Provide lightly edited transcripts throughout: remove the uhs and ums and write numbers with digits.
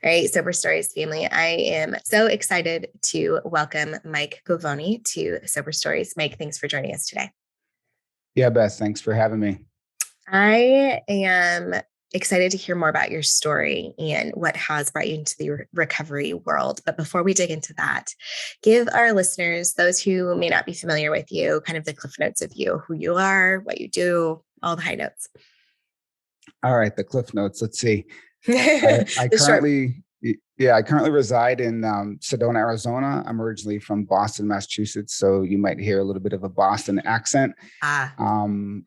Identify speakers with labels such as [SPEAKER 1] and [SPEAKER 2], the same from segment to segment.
[SPEAKER 1] All right, Sober Stories family. I am so excited to welcome Mike Govoni to Sober Stories. Mike, thanks for joining us today.
[SPEAKER 2] Yeah, Beth, thanks for having me.
[SPEAKER 1] I am excited to hear more about your story and what has brought you into the recovery world. But before we dig into that, give our listeners, those who may not be familiar with you, kind of the cliff notes of you, who you are, what you do, all the high notes.
[SPEAKER 2] All right, the cliff notes. Let's see. I
[SPEAKER 1] The short.
[SPEAKER 2] I currently reside in Sedona, Arizona. I'm originally from Boston, Massachusetts, so you might hear a little bit of a Boston accent.
[SPEAKER 1] Ah.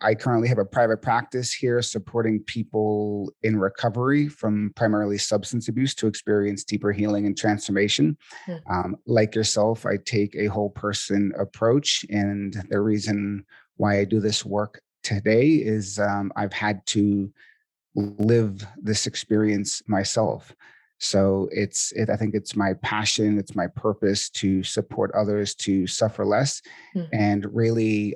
[SPEAKER 2] I currently have a private practice here supporting people in recovery from primarily substance abuse to experience deeper healing and transformation.
[SPEAKER 1] Hmm.
[SPEAKER 2] Like yourself, I take a whole person approach, and the reason why I do this work today is I've had to live this experience myself. So I think it's my passion, it's my purpose to support others to suffer less
[SPEAKER 1] Hmm.
[SPEAKER 2] and really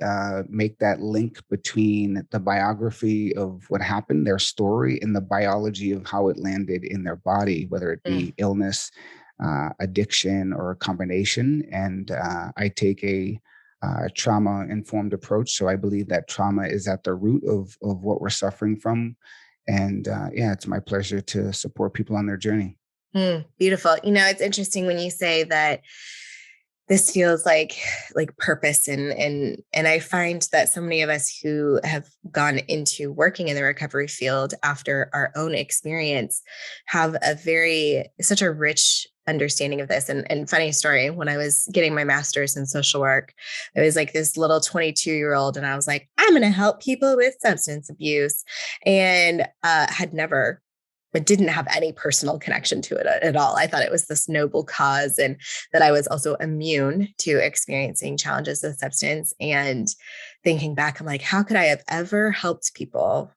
[SPEAKER 2] make that link between the biography of what happened, their story, and the biology of how it landed in their body, whether it
[SPEAKER 1] Hmm.
[SPEAKER 2] be illness, addiction, or a combination. And I take a trauma informed approach. So I believe that trauma is at the root of what we're suffering from. And it's my pleasure to support people on their journey.
[SPEAKER 1] Beautiful. It's interesting when you say that this feels like purpose and I find that so many of us who have gone into working in the recovery field after our own experience have such a rich understanding of this. And funny story, when I was getting my master's in social work, I was like this little 22-year-old and I was like, I'm going to help people with substance abuse, and had never, but didn't have any personal connection to it at all. I thought it was this noble cause and that I was also immune to experiencing challenges with substance. And thinking back, I'm like, how could I have ever helped people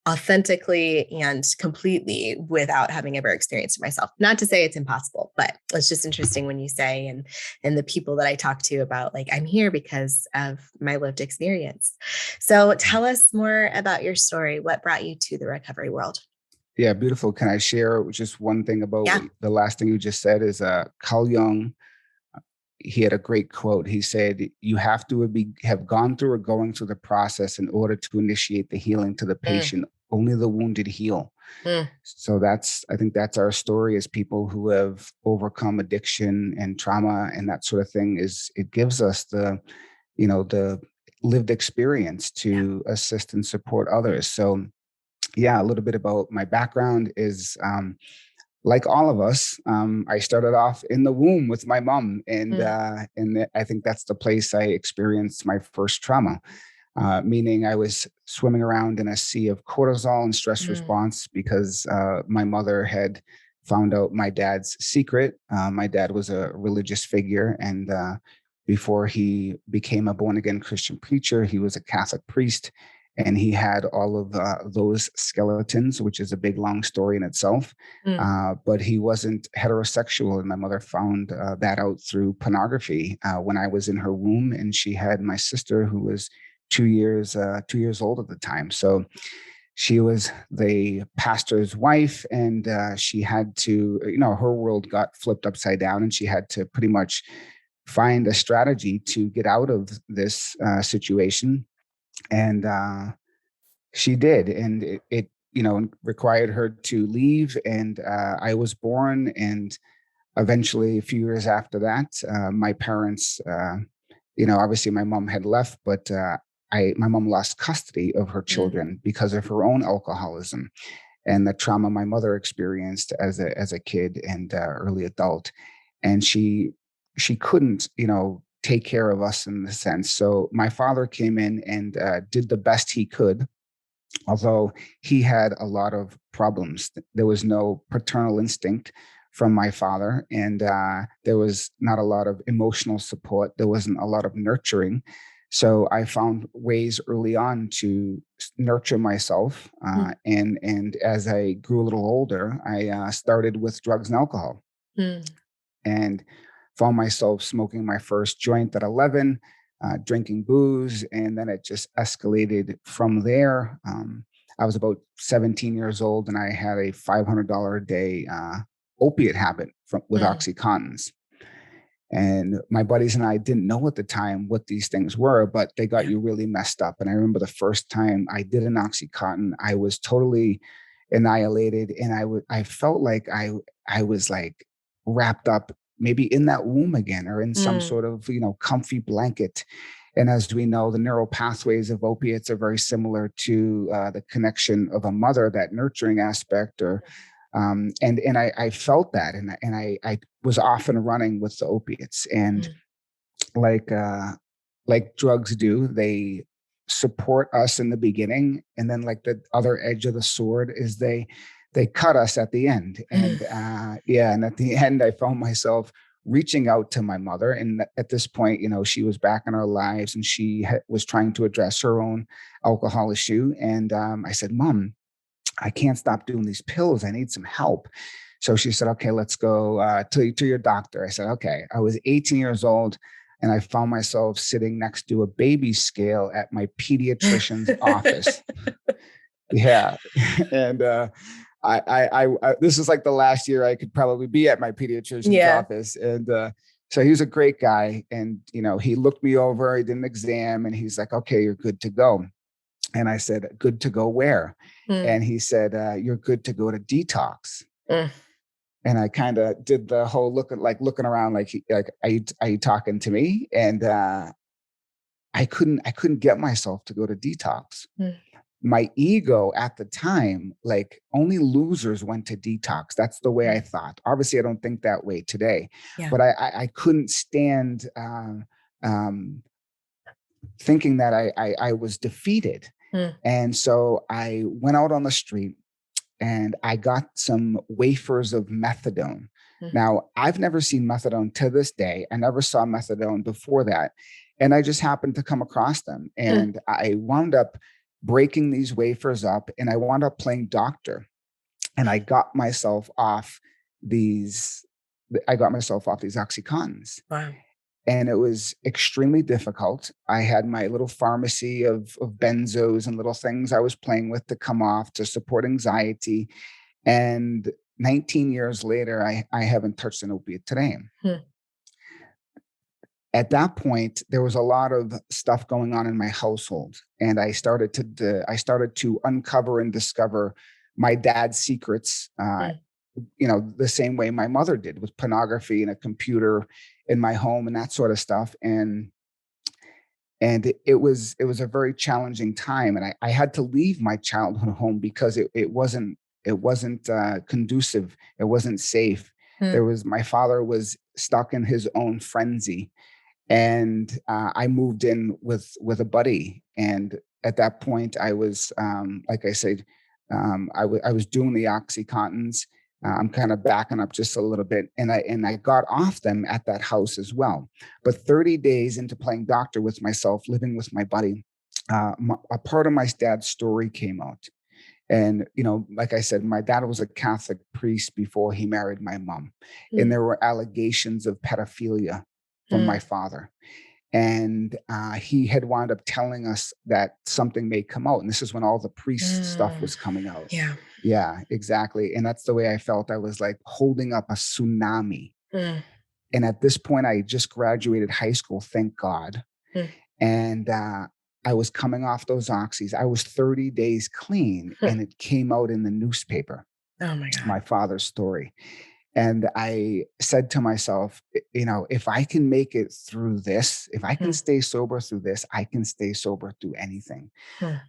[SPEAKER 1] authentically and completely without having ever experienced it myself? Not to say it's impossible, but it's just interesting when you say, and the people that I talk to about, like, I'm here because of my lived experience. So tell us more about your story. What brought you to the recovery world?
[SPEAKER 2] Yeah, beautiful. Can I share just one thing about
[SPEAKER 1] Yeah.
[SPEAKER 2] the last thing you just said? Is Carl Jung, he had a great quote. He said, "You have to have gone through or going through the process in order to initiate the healing to the
[SPEAKER 1] Mm,
[SPEAKER 2] patient. Only the wounded heal."
[SPEAKER 1] mm,
[SPEAKER 2] So I think that's our story as people who have overcome addiction and trauma and that sort of thing. Is it gives us the lived experience
[SPEAKER 1] yeah.
[SPEAKER 2] to assist and support others. So yeah, a little bit about my background is like all of us, I started off in the womb with my mom,
[SPEAKER 1] Mm,
[SPEAKER 2] and I think that's the place I experienced my first trauma. Meaning, I was swimming around in a sea of cortisol and stress
[SPEAKER 1] mm,
[SPEAKER 2] response because my mother had found out my dad's secret. My dad was a religious figure, and before he became a born again Christian preacher, he was a Catholic priest. And he had all of those skeletons, which is a big, long story in itself.
[SPEAKER 1] mm,
[SPEAKER 2] But he wasn't heterosexual. And my mother found that out through pornography when I was in her womb. And she had my sister, who was 2 years old at the time. So she was the pastor's wife, and she had to, her world got flipped upside down, and she had to pretty much find a strategy to get out of this situation. And she did, and it required her to leave. And I was born, and eventually, a few years after that, my parents, obviously my mom had left, but my mom lost custody of her
[SPEAKER 1] mm,
[SPEAKER 2] children because of her own alcoholism and the trauma my mother experienced as a kid and early adult. And she couldn't, take care of us in the sense. So my father came in and did the best he could, although he had a lot of problems. There was no paternal instinct from my father, and there was not a lot of emotional support. There wasn't a lot of nurturing. So I found ways early on to nurture myself,
[SPEAKER 1] mm,
[SPEAKER 2] and as I grew a little older, I started with drugs and alcohol,
[SPEAKER 1] mm,
[SPEAKER 2] and found myself smoking my first joint at 11, drinking booze, and then it just escalated from there. I was about 17 years old, and I had a $500 a day opiate habit with
[SPEAKER 1] Mm.
[SPEAKER 2] OxyContins. And my buddies and I didn't know at the time what these things were, but they got
[SPEAKER 1] Yeah.
[SPEAKER 2] you really messed up. And I remember the first time I did an OxyContin, I was totally annihilated, and I felt like I was like wrapped up maybe in that womb again, or in some
[SPEAKER 1] Mm.
[SPEAKER 2] sort of comfy blanket. And as we know, the neural pathways of opiates are very similar to the connection of a mother, that nurturing aspect, or and I felt that, and I was off and running with the opiates, and
[SPEAKER 1] Mm.
[SPEAKER 2] like drugs do, they support us in the beginning, and then like the other edge of the sword is they cut us at the end.
[SPEAKER 1] Mm.
[SPEAKER 2] And yeah, and at the end I found myself reaching out to my mother, and at this point, she was back in our lives, and she was trying to address her own alcohol issue. And I said, Mom, I can't stop doing these pills. I need some help. So she said, okay, let's go to your doctor. I said, okay. I was 18 years old, and I found myself sitting next to a baby scale at my pediatrician's office. Yeah. And this is like the last year I could probably be at my pediatrician's
[SPEAKER 1] Yeah.
[SPEAKER 2] office. And so he was a great guy. And, he looked me over, he did an exam, and he's like, okay, you're good to go. And I said, good to go where?
[SPEAKER 1] Mm.
[SPEAKER 2] And he said, you're good to go to detox.
[SPEAKER 1] Mm.
[SPEAKER 2] And I kind of did the whole looking around, like, are you talking to me? And I couldn't get myself to go to detox.
[SPEAKER 1] Mm.
[SPEAKER 2] My ego at the time, like, only losers went to detox. That's the way I
[SPEAKER 1] Mm.
[SPEAKER 2] thought. Obviously, I don't think that way today,
[SPEAKER 1] Yeah.
[SPEAKER 2] but I couldn't stand um, thinking that I was defeated.
[SPEAKER 1] Mm.
[SPEAKER 2] And so I went out on the street, and I got some wafers of methadone.
[SPEAKER 1] Mm.
[SPEAKER 2] Now, I've never seen methadone to this day. I never saw methadone before that. And I just happened to come across them.
[SPEAKER 1] Mm.
[SPEAKER 2] And I wound up breaking these wafers up, and I wound up playing doctor. And I got myself off these Oxycontins.
[SPEAKER 1] Wow.
[SPEAKER 2] And it was extremely difficult. I had my little pharmacy of benzos and little things I was playing with to come off to support anxiety. And 19 years later, I haven't touched an opiate today.
[SPEAKER 1] Mm.
[SPEAKER 2] At that point, there was a lot of stuff going on in my household, and I started to uncover and discover my dad's secrets.
[SPEAKER 1] Mm.
[SPEAKER 2] The same way my mother did, with pornography and a computer in my home and that sort of stuff. And it was a very challenging time, and I had to leave my childhood home because it wasn't conducive. It wasn't safe.
[SPEAKER 1] Mm.
[SPEAKER 2] My father was stuck in his own frenzy, and I moved in with a buddy. And at that point, I was, like I said, I was doing the OxyContins. I'm kind of backing up just a little bit, and I got off them at that house as well. But 30 days into playing doctor with myself, living with my buddy, a part of my dad's story came out. And, like I said, my dad was a Catholic priest before he married my mom. And
[SPEAKER 1] Mm.
[SPEAKER 2] there were allegations of pedophilia from my
[SPEAKER 1] Mm.
[SPEAKER 2] father. And he had wound up telling us that something may come out. And this is when all the priest stuff
[SPEAKER 1] Mm.
[SPEAKER 2] was coming out.
[SPEAKER 1] Yeah.
[SPEAKER 2] Yeah, exactly. And that's the way I felt. I was like holding up a tsunami.
[SPEAKER 1] Mm.
[SPEAKER 2] And at this point, I just graduated high school, thank God.
[SPEAKER 1] Mm.
[SPEAKER 2] And I was coming off those oxys. I was 30 days clean,
[SPEAKER 1] Hmm.
[SPEAKER 2] and it came out in the newspaper,
[SPEAKER 1] Oh my God.
[SPEAKER 2] my father's story. And I said to myself, if I can make it through this, if I can
[SPEAKER 1] Mm.
[SPEAKER 2] stay sober through this, I can stay sober through anything.
[SPEAKER 1] Mm.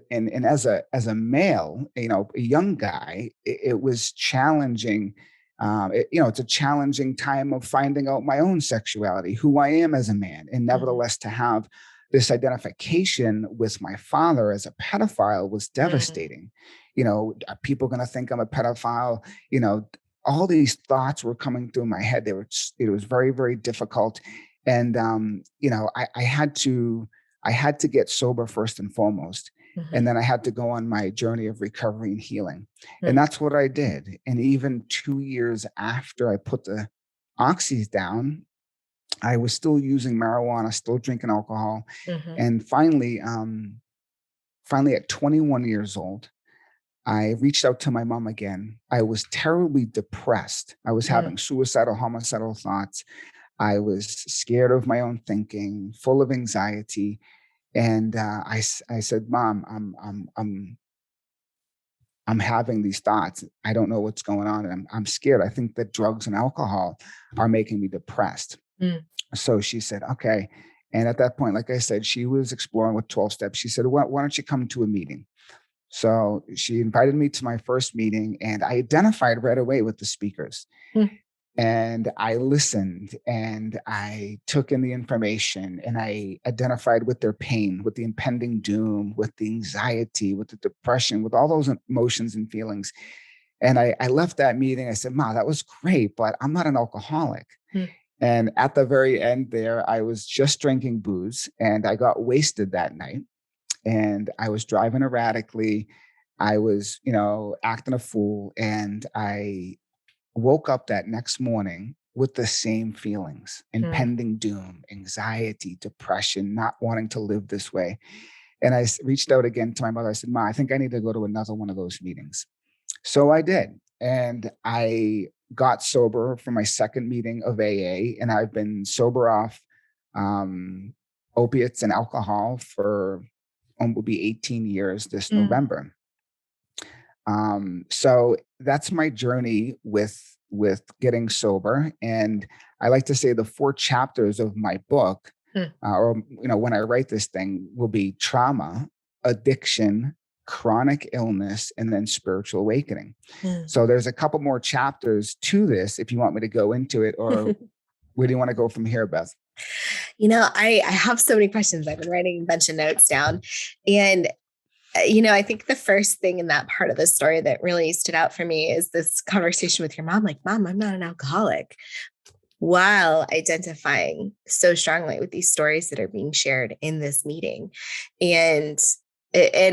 [SPEAKER 2] And as a male, a young guy, it was challenging. It's a challenging time of finding out my own sexuality, who I am as a man, and
[SPEAKER 1] Mhm.
[SPEAKER 2] nevertheless to have this identification with my father as a pedophile was
[SPEAKER 1] Mm.
[SPEAKER 2] devastating. Are people going to think I'm a pedophile? You know, all these thoughts were coming through my head. It was very, very difficult. And, I had to get sober first and foremost. And
[SPEAKER 1] Mhm.
[SPEAKER 2] then I had to go on my journey of recovery and healing. And
[SPEAKER 1] Mm.
[SPEAKER 2] that's what I did. And even 2 years after I put the oxys down, I was still using marijuana, still drinking alcohol.
[SPEAKER 1] Mhm.
[SPEAKER 2] And finally, finally at 21 years old, I reached out to my mom again. I was terribly depressed. I was
[SPEAKER 1] Mm,
[SPEAKER 2] having suicidal, homicidal thoughts. I was scared of my own thinking, full of anxiety. And I said, Mom, I'm having these thoughts. I don't know what's going on. And I'm scared. I think that drugs and alcohol are making me depressed.
[SPEAKER 1] mm,
[SPEAKER 2] So she said, okay. And at that point, like I said, she was exploring with 12 steps. She said, why don't you come to a meeting? So she invited me to my first meeting, and I identified right away with the speakers.
[SPEAKER 1] mm,
[SPEAKER 2] And I listened and I took in the information and I identified with their pain, with the impending doom, with the anxiety, with the depression, with all those emotions and feelings. And I left that meeting. I said, Ma, that was great, but I'm not an alcoholic.
[SPEAKER 1] mm,
[SPEAKER 2] And at the very end there, I was just drinking booze and I got wasted that night. And I was driving erratically. I was, acting a fool. And I woke up that next morning with the same feelings:
[SPEAKER 1] mm.
[SPEAKER 2] impending doom, anxiety, depression, not wanting to live this way. And I reached out again to my mother. I said, Ma, I think I need to go to another one of those meetings. So I did. And I got sober for my second meeting of AA. And I've been sober off um, opiates and alcohol for will be 18 years this
[SPEAKER 1] Mm.
[SPEAKER 2] November. So that's my journey with getting sober. And I like to say the 4 chapters of my book,
[SPEAKER 1] Mm.
[SPEAKER 2] or when I write this thing, will be trauma, addiction, chronic illness, and then spiritual awakening.
[SPEAKER 1] Mm.
[SPEAKER 2] So there's a couple more chapters to this if you want me to go into it, or where do you want to go from here, Beth?
[SPEAKER 1] I have so many questions. I've been writing a bunch of notes down. And, I think the first thing in that part of the story that really stood out for me is this conversation with your mom, like, Mom, I'm not an alcoholic, while identifying so strongly with these stories that are being shared in this meeting. And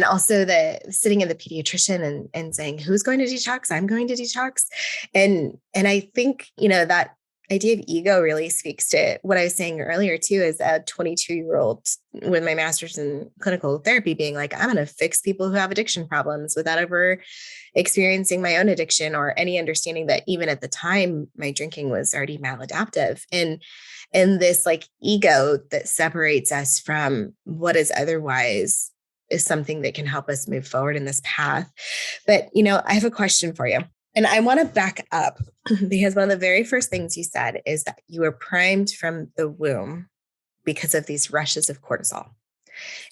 [SPEAKER 1] also the sitting in the pediatrician and saying, who's going to detox? I'm going to detox. And I think, that idea of ego really speaks to what I was saying earlier too, as a 22-year-old with my master's in clinical therapy being like, I'm going to fix people who have addiction problems without ever experiencing my own addiction or any understanding that even at the time my drinking was already maladaptive. And this like ego that separates us from what is otherwise is something that can help us move forward in this path. But, I have a question for you. And I want to back up because one of the very first things you said is that you were primed from the womb because of these rushes of cortisol.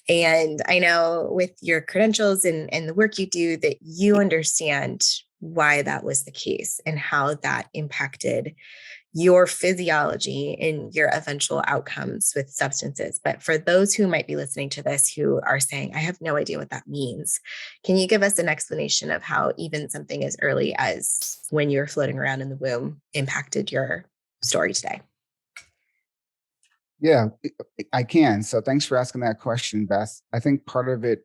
[SPEAKER 1] And I know with your credentials and the work you do that you understand why that was the case and how that impacted your physiology and your eventual outcomes with substances. But for those who might be listening to this who are saying, I have no idea what that means, can you give us an explanation of how even something as early as when you're floating around in the womb impacted your story today?
[SPEAKER 2] Yeah, I can. So thanks for asking that question, Beth. I think part of it,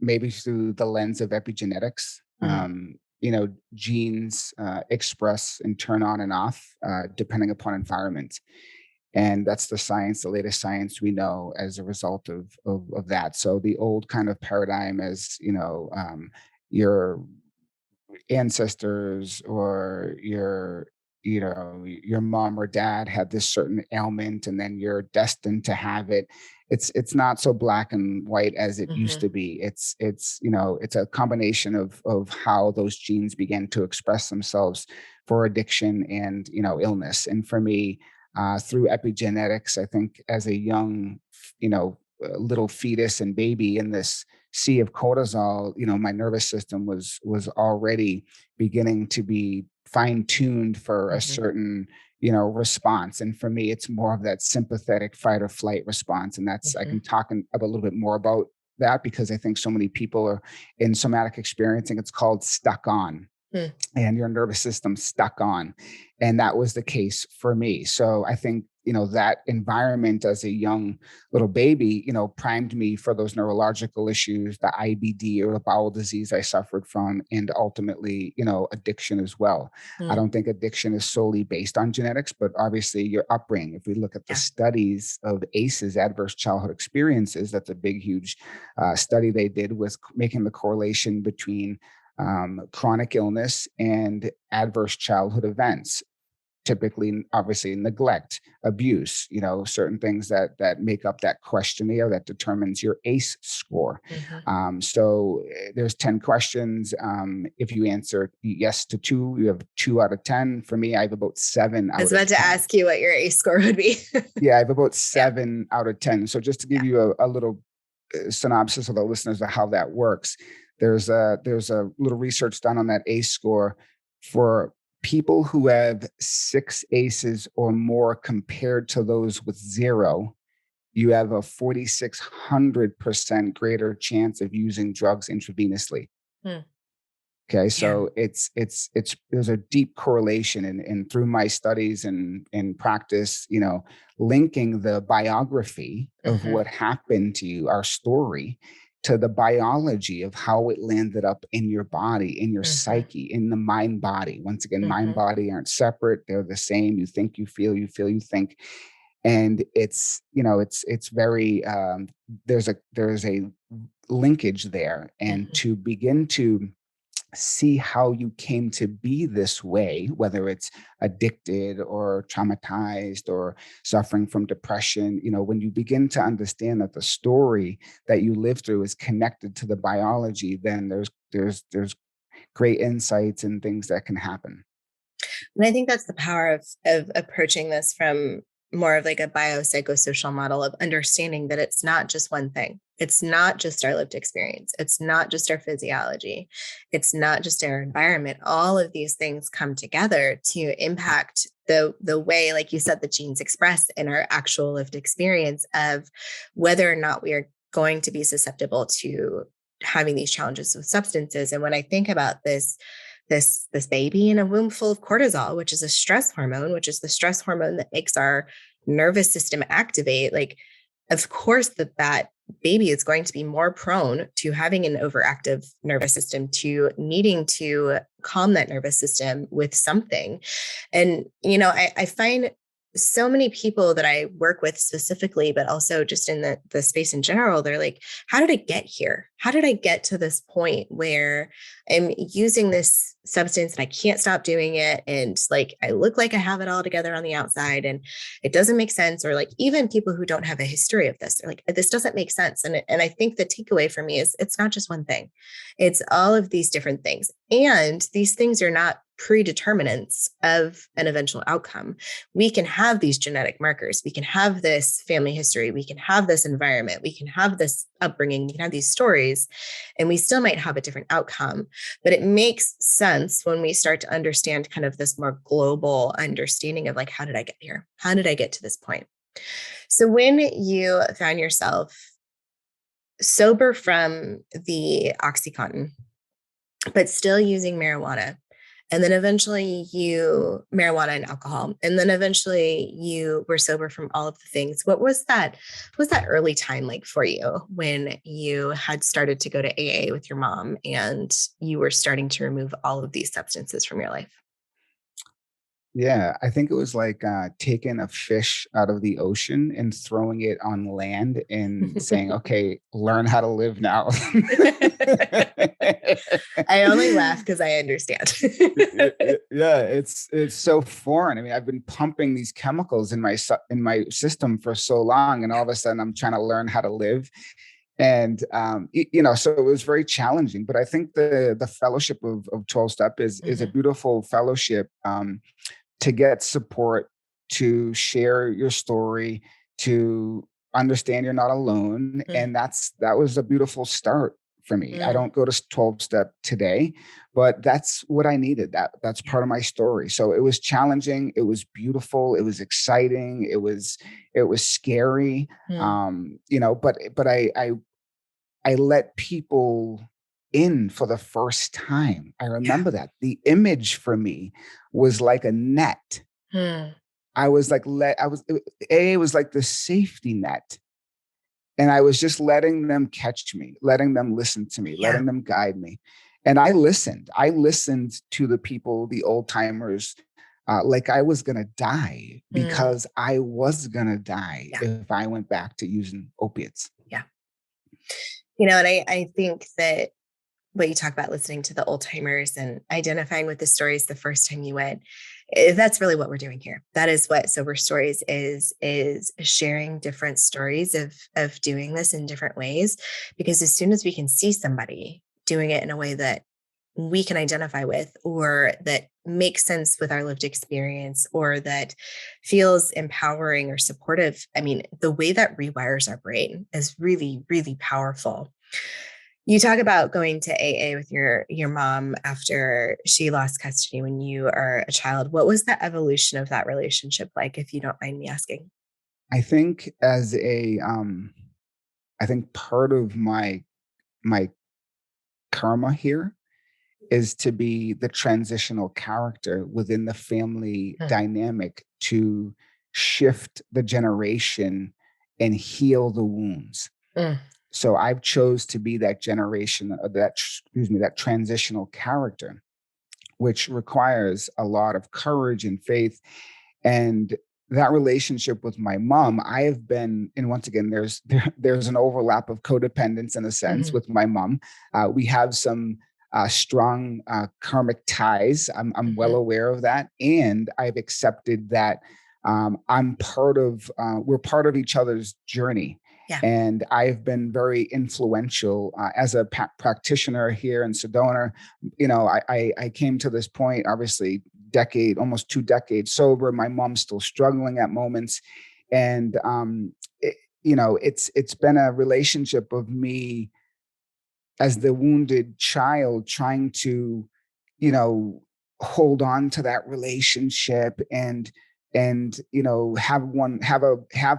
[SPEAKER 2] maybe through the lens of epigenetics.
[SPEAKER 1] Mm,
[SPEAKER 2] Genes express and turn on and off depending upon environment. And that's the science, the latest science we know as a result of that. So the old kind of paradigm as, your ancestors or your mom or dad had this certain ailment and then you're destined to have it. It's not so black and white as it used
[SPEAKER 1] mhm,
[SPEAKER 2] to be. It's a combination of how those genes begin to express themselves for addiction and illness. And for me, through epigenetics, I think as a young little fetus and baby in this sea of cortisol, my nervous system was already beginning to be fine tuned for a
[SPEAKER 1] mhm,
[SPEAKER 2] certain response. And for me, it's more of that sympathetic fight or flight response. And that's I can
[SPEAKER 1] mhm,
[SPEAKER 2] talk a little bit more about that because I think so many people are in somatic experiencing. It's called stuck on,
[SPEAKER 1] mm,
[SPEAKER 2] and your nervous system stuck on. And that was the case for me. So I think that environment as a young little baby, primed me for those neurological issues, the IBD or the bowel disease I suffered from, and ultimately, addiction as well. I
[SPEAKER 1] Mm.
[SPEAKER 2] don't think addiction is solely based on genetics, but obviously your upbringing. If we look at the
[SPEAKER 1] Yeah.
[SPEAKER 2] studies of ACEs, adverse childhood experiences, that's a big, huge study they did, was making the correlation between chronic illness and adverse childhood events, typically obviously neglect, abuse, certain things that make up that questionnaire that determines your ACE score.
[SPEAKER 1] Mhm.
[SPEAKER 2] So there's 10 questions. If you answer yes to 2, you have 2 out of 10. For me, I have about 7
[SPEAKER 1] I was
[SPEAKER 2] out
[SPEAKER 1] about
[SPEAKER 2] of
[SPEAKER 1] to
[SPEAKER 2] 10.
[SPEAKER 1] ask you what your ACE score would be.
[SPEAKER 2] Yeah, I have about
[SPEAKER 1] Yeah.
[SPEAKER 2] 7 out of 10. So just to
[SPEAKER 1] Yeah.
[SPEAKER 2] give you a little synopsis of the listeners of how that works, there's a little research done on that ACE score for people who have 6 ACEs or more compared to those with 0. You have a 4,600% greater chance of using drugs intravenously.
[SPEAKER 1] Hmm.
[SPEAKER 2] Okay,
[SPEAKER 1] Yeah.
[SPEAKER 2] so it's there's a deep correlation, and through my studies and practice, linking the biography of
[SPEAKER 1] Mhm.
[SPEAKER 2] what happened to you, our story, to the biology of how it landed up in your body, in your
[SPEAKER 1] Mhm.
[SPEAKER 2] psyche, in the mind body. Once again, mind
[SPEAKER 1] Mhm.
[SPEAKER 2] body aren't separate; they're the same. You think, you feel, you think, and it's very there's a linkage there, and
[SPEAKER 1] Mhm.
[SPEAKER 2] to begin to see how you came to be this way, whether it's addicted or traumatized or suffering from depression. When you begin to understand that the story that you live through is connected to the biology, then there's great insights and things that can happen.
[SPEAKER 1] And I think that's the power of approaching this from more of like a biopsychosocial model of understanding that it's not just one thing. It's not just our lived experience. It's not just our physiology. It's not just our environment. All of these things come together to impact the way, like you said, the genes express in our actual lived experience of whether or not we are going to be susceptible to having these challenges with substances. And when I think about this baby in a womb full of cortisol, which is a stress hormone, which is the stress hormone that makes our nervous system activate, like of course that baby is going to be more prone to having an overactive nervous system, to needing to calm that nervous system with something. And I find so many people that I work with specifically, but also just in the space in general, they're like, how did I get here? How did I get to this point where I'm using this substance and I can't stop doing it? And like, I look like I have it all together on the outside and it doesn't make sense. Or like, even people who don't have a history of this, they're like, this doesn't make sense. And I think the takeaway for me is it's not just one thing, it's all of these different things. And these things are not predeterminants of an eventual outcome. We can have these genetic markers. We can have this family history. We can have this environment. We can have this upbringing. We can have these stories, and we still might have a different outcome. But it makes sense when we start to understand kind of this more global understanding of like, how did I get here? How did I get to this point? So when you found yourself sober from the Oxycontin, but still using marijuana, and then eventually marijuana and alcohol, and then eventually you were sober from all of the things, what was that early time like for you when you had started to go to AA with your mom and you were starting to remove all of these substances from your life?
[SPEAKER 2] Yeah, I think it was like taking a fish out of the ocean and throwing it on land and saying, "Okay, learn how to live now."
[SPEAKER 1] I only laugh because I understand.
[SPEAKER 2] Yeah, it's so foreign. I mean, I've been pumping these chemicals in my system for so long, and all of a sudden, I'm trying to learn how to live. And so it was very challenging. But I think the fellowship of 12 step is a
[SPEAKER 1] Mhm.
[SPEAKER 2] beautiful fellowship. To get support, to share your story, to understand you're not alone.
[SPEAKER 1] Mm,
[SPEAKER 2] And that was a beautiful start for me. I
[SPEAKER 1] mm,
[SPEAKER 2] don't go to 12 step today, but that's what I needed. That's
[SPEAKER 1] yeah.
[SPEAKER 2] part of my story. So it was challenging, it was beautiful, it was exciting, it was scary.
[SPEAKER 1] Mm,
[SPEAKER 2] But I let people in for the first time. I
[SPEAKER 1] yeah.
[SPEAKER 2] remember that. The image for me was like a net.
[SPEAKER 1] Mm,
[SPEAKER 2] I was like, AA was like the safety net. And I was just letting them catch me, letting them listen to me,
[SPEAKER 1] Yeah.
[SPEAKER 2] letting them guide me. And I listened. I listened to the people, the old timers, like I was going to die,
[SPEAKER 1] Mm.
[SPEAKER 2] because I was going to die
[SPEAKER 1] Yeah.
[SPEAKER 2] if I went back to using opiates.
[SPEAKER 1] Yeah. And I think that what you talk about, listening to the old timers and identifying with the stories the first time you went, that's really what we're doing here. That is what Sober Stories is sharing different stories of doing this in different ways. Because as soon as we can see somebody doing it in a way that we can identify with, or that makes sense with our lived experience, or that feels empowering or supportive, I mean, the way that rewires our brain is really, really powerful. You talk about going to AA with your mom after she lost custody when you are a child. What was the evolution of that relationship like, if you don't mind me asking?
[SPEAKER 2] I think I think part of my karma here is to be the transitional character within the family
[SPEAKER 1] Mm.
[SPEAKER 2] dynamic to shift the generation and heal the wounds.
[SPEAKER 1] Mm.
[SPEAKER 2] So I've chose to be that generation, that transitional character, which requires a lot of courage and faith. And that relationship with my mom, I have been, and once again, there's an overlap of codependence in a sense
[SPEAKER 1] Mhm.
[SPEAKER 2] with my mom. We have some strong karmic ties. I'm well
[SPEAKER 1] Mhm.
[SPEAKER 2] aware of that, and I've accepted that we're part of each other's journey.
[SPEAKER 1] Yeah.
[SPEAKER 2] And I've been very influential as a practitioner here in Sedona. I came to this point, obviously, almost 2 decades sober. My mom's still struggling at moments, and it's been a relationship of me as the wounded child trying to, you know, hold on to that relationship and have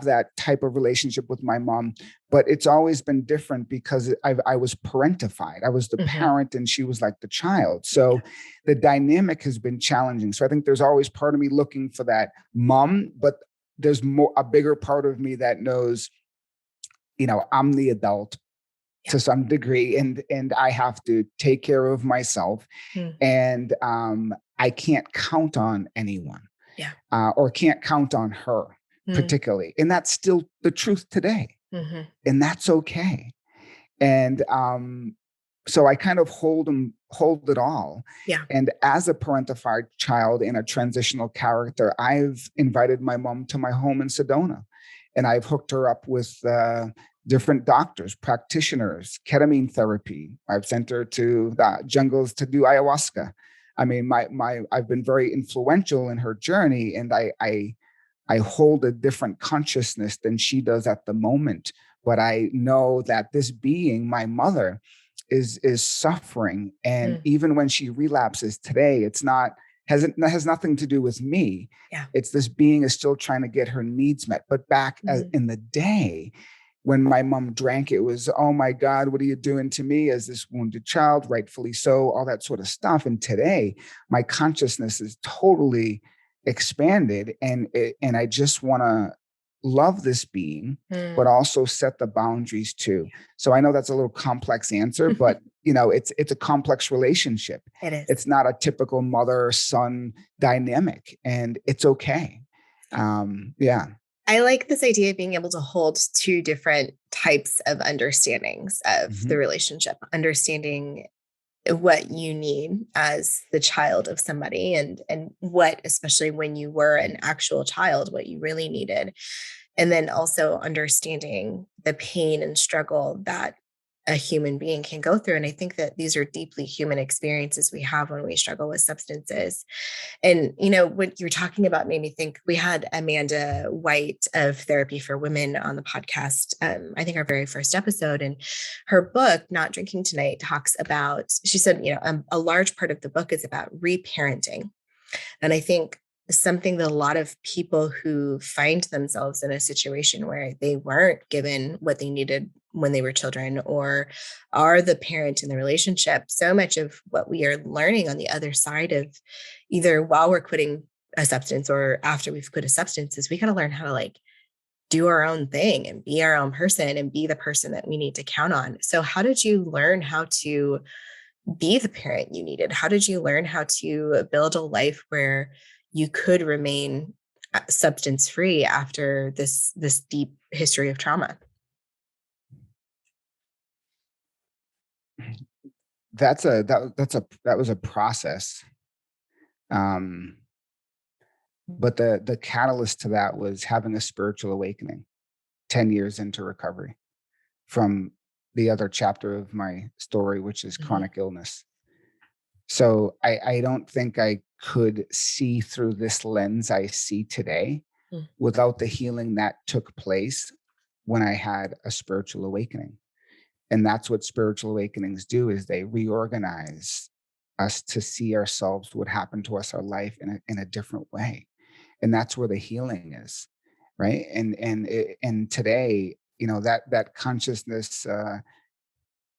[SPEAKER 2] that type of relationship with my mom. But it's always been different because I was parentified. I was the
[SPEAKER 1] Mhm.
[SPEAKER 2] parent and she was like the child, so the dynamic has been challenging. So I think there's always part of me looking for that mom, but there's a bigger part of me that knows, I'm the adult
[SPEAKER 1] Yeah.
[SPEAKER 2] to some degree, and I have to take care of myself,
[SPEAKER 1] Mm.
[SPEAKER 2] and I can't count on anyone,
[SPEAKER 1] Yeah.
[SPEAKER 2] or can't count on her
[SPEAKER 1] Mm.
[SPEAKER 2] particularly. And that's still the truth today.
[SPEAKER 1] Mhm.
[SPEAKER 2] And that's okay. And so I kind of hold it all.
[SPEAKER 1] Yeah.
[SPEAKER 2] And as a parentified child and a transitional character, I've invited my mom to my home in Sedona, and I've hooked her up with different doctors, practitioners, ketamine therapy. I've sent her to the jungles to do ayahuasca. I mean, I've been very influential in her journey, and I hold a different consciousness than she does at the moment. But I know that this being, my mother, is suffering. And
[SPEAKER 1] Mm.
[SPEAKER 2] even when she relapses today, has nothing to do with me.
[SPEAKER 1] Yeah.
[SPEAKER 2] It's this being is still trying to get her needs met. But back
[SPEAKER 1] Mhm.
[SPEAKER 2] in the day, when my mom drank, it was, oh my God, what are you doing to me as this wounded child? Rightfully so, all that sort of stuff. And today, my consciousness is totally expanded, and I just want to love this being, but
[SPEAKER 1] Mm.
[SPEAKER 2] also set the boundaries too. So I know that's a little complex answer,
[SPEAKER 1] Yeah.
[SPEAKER 2] but it's a complex relationship.
[SPEAKER 1] It is.
[SPEAKER 2] It's not a typical mother son dynamic, and it's okay. Yeah.
[SPEAKER 1] I like this idea of being able to hold two different types of understandings of the
[SPEAKER 2] Mhm.
[SPEAKER 1] relationship, understanding what you need as the child of somebody, and what, especially when you were an actual child, what you really needed. And then also understanding the pain and struggle that a human being can go through. And I think that these are deeply human experiences we have when we struggle with substances. And, what you're talking about made me think. We had Amanda White of Therapy for Women on the podcast, I think our very first episode. And her book, Not Drinking Tonight, talks about, she said, a large part of the book is about reparenting. And I think something that a lot of people who find themselves in a situation where they weren't given what they needed when they were children, or are the parent in the relationship, so much of what we are learning on the other side of, either while we're quitting a substance or after we've quit a substance is we got to learn how to like do our own thing and be our own person and be the person that we need to count on. So how did you learn how to be the parent you needed? How did you learn how to build a life where you could remain substance free after this deep history of trauma?
[SPEAKER 2] That was a process. But the catalyst to that was having a spiritual awakening 10 years into recovery from the other chapter of my story, which is chronic illness. So I don't think I could see through this lens I see today without the healing that took place when I had a spiritual awakening. And that's what spiritual awakenings do, is they reorganize us to see ourselves, what happened to us, our life in a different way. And that's where the healing is, right? And today, that consciousness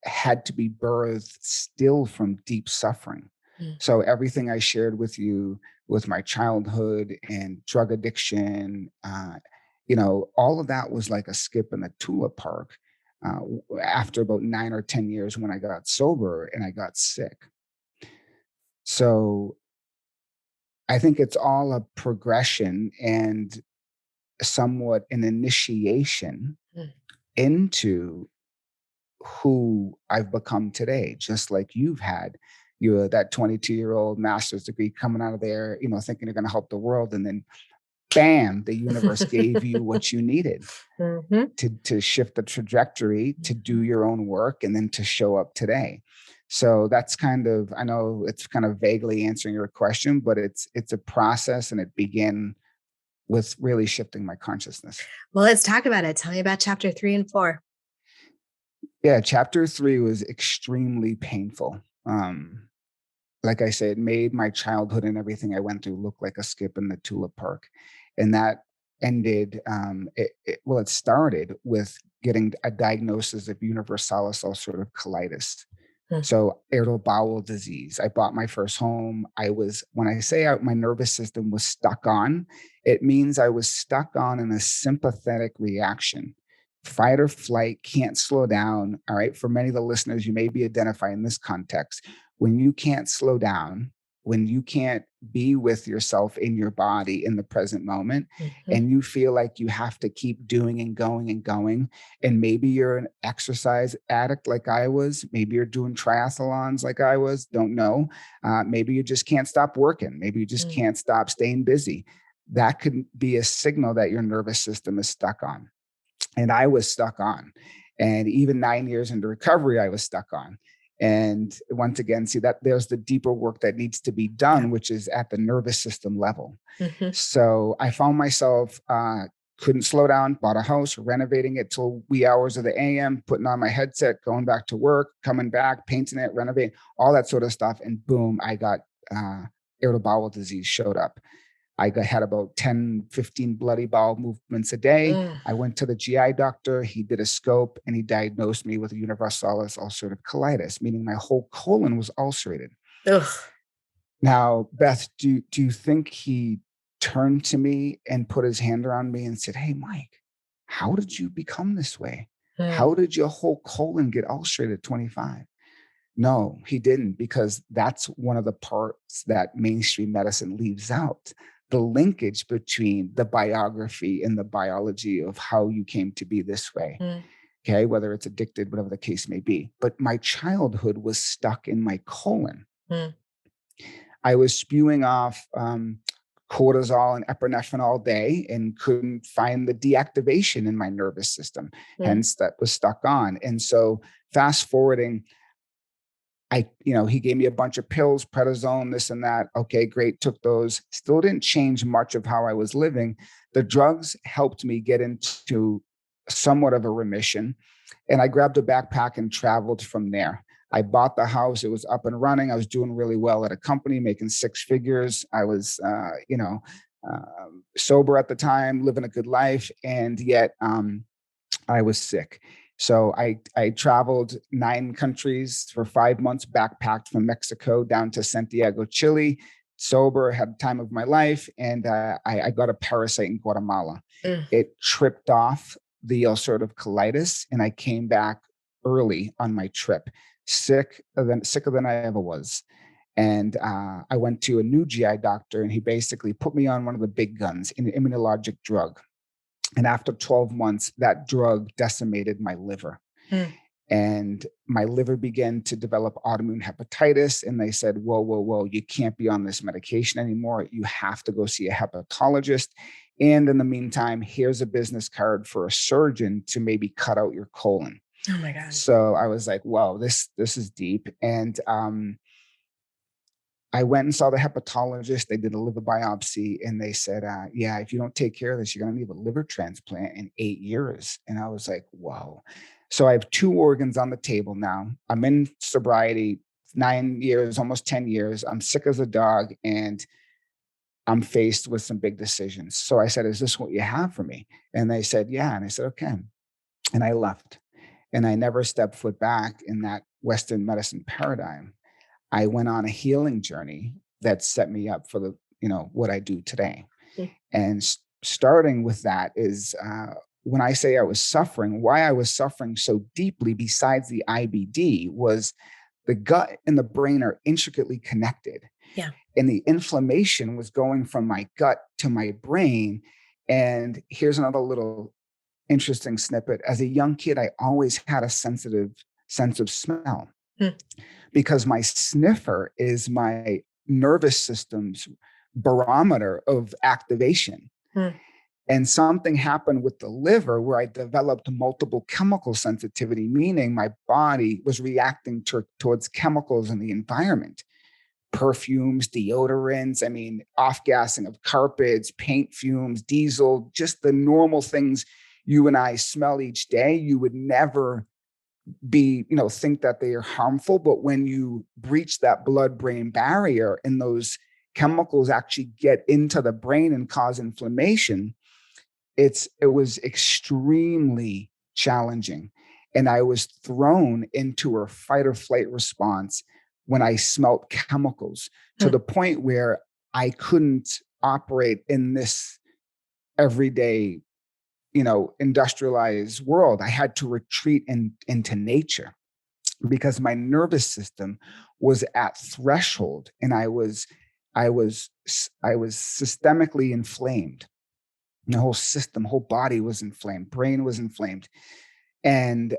[SPEAKER 2] had to be birthed still from deep suffering. So everything I shared with you with my childhood and drug addiction, all of that was like a skip in the tulip park after about 9 or 10 years when I got sober and I got sick. So I think it's all a progression and somewhat an initiation into who I've become today, just like you've had. You're that 22-year-old master's degree coming out of there, thinking you're going to help the world. And then bam, the universe gave you what you needed to shift the trajectory, to do your own work, and then to show up today. So that's kind of, I know it's kind of vaguely answering your question, but it's a process, and it began with really shifting my consciousness.
[SPEAKER 1] Well, let's talk about it. Tell me about chapter 3 and 4.
[SPEAKER 2] Yeah, chapter 3 was extremely painful. Like I said, it made my childhood and everything I went through look like a skip in the tulip park. And that ended, it started with getting a diagnosis of universalis ulcerative colitis. So irritable bowel disease. I bought my first home. When I say my nervous system was stuck on, it means I was stuck on in a sympathetic reaction. Fight or flight, can't slow down. All right. For many of the listeners, you may be identifying this context. When you can't slow down, when you can't be with yourself in your body in the present moment, and you feel like you have to keep doing and going and going, and maybe you're an exercise addict like I was, maybe you're doing triathlons like I was, don't know. Maybe you just can't stop working. Maybe you just can't stop staying busy. That could be a signal that your nervous system is stuck on. And I was stuck on. And even 9 years into recovery, I was stuck on. And once again, see that there's the deeper work that needs to be done, which is at the nervous system level. So I found myself, couldn't slow down, bought a house, renovating it till wee hours of the AM, putting on my headset, going back to work, coming back, painting it, renovating, all that sort of stuff. And boom, I got irritable bowel disease showed up. I had about 10, 15 bloody bowel movements a day. I went to the GI doctor. He did a scope and he diagnosed me with universalis ulcerative colitis, meaning my whole colon was ulcerated. Now, Beth, do you think he turned to me and put his hand around me and said, "Hey, Mike, how did you become this way? How did your whole colon get ulcerated at 25? No, he didn't, because that's one of the parts that mainstream medicine leaves out. The linkage between the biography and the biology of how you came to be this way. Okay, whether it's addicted, whatever the case may be. But my childhood was stuck in my colon. I was spewing off cortisol and epinephrine all day and couldn't find the deactivation in my nervous system. Hence, that was stuck on. And so fast forwarding, he gave me a bunch of pills, prednisone, this and that. Okay, great. Took those. Still didn't change much of how I was living. The drugs helped me get into somewhat of a remission. And I grabbed a backpack and traveled from there. I bought the house. It was up and running. I was doing really well at a company, making 6 figures. I was, sober at the time, living a good life. And yet I was sick. So I traveled 9 countries for 5 months, backpacked from Mexico down to Santiago, Chile, sober, had the time of my life, and I got a parasite in Guatemala.
[SPEAKER 1] Mm.
[SPEAKER 2] It tripped off the ulcerative colitis, and I came back early on my trip, sicker than I ever was. And I went to a new GI doctor, and he basically put me on one of the big guns, an immunologic drug. And after 12 months, that drug decimated my liver.
[SPEAKER 1] Mm.
[SPEAKER 2] And my liver began to develop autoimmune hepatitis. And they said, whoa, whoa, whoa, you can't be on this medication anymore. You have to go see a hepatologist. And in the meantime, here's a business card for a surgeon to maybe cut out your colon.
[SPEAKER 1] Oh my God.
[SPEAKER 2] So I was like, whoa, this is deep. And I went and saw the hepatologist. They did a liver biopsy, and they said, yeah, if you don't take care of this, you're going to need a liver transplant in 8 years. And I was like, whoa. So I have 2 organs on the table now. I'm in sobriety 9 years, almost 10 years. I'm sick as a dog, and I'm faced with some big decisions. So I said, is this what you have for me? And they said, yeah. And I said, okay. And I left, and I never stepped foot back in that Western medicine paradigm. I went on a healing journey that set me up for what I do today.
[SPEAKER 1] Mm.
[SPEAKER 2] And starting with that is when I say I was suffering, why I was suffering so deeply besides the IBD was the gut and the brain are intricately connected.
[SPEAKER 1] Yeah.
[SPEAKER 2] And the inflammation was going from my gut to my brain. And here's another little interesting snippet. As a young kid, I always had a sensitive sense of smell. Mm. Because my sniffer is my nervous system's barometer of activation. Hmm. And something happened with the liver where I developed multiple chemical sensitivity, meaning my body was reacting towards chemicals in the environment. Perfumes, deodorants, off-gassing of carpets, paint fumes, diesel, just the normal things you and I smell each day. You would never think that they are harmful, but when you breach that blood-brain barrier and those chemicals actually get into the brain and cause inflammation, it was extremely challenging. And I was thrown into a fight or flight response when I smelt chemicals to the point where I couldn't operate in this everyday industrialized world. I had to retreat into nature because my nervous system was at threshold, and I was systemically inflamed. The whole system, whole body was inflamed, brain was inflamed, and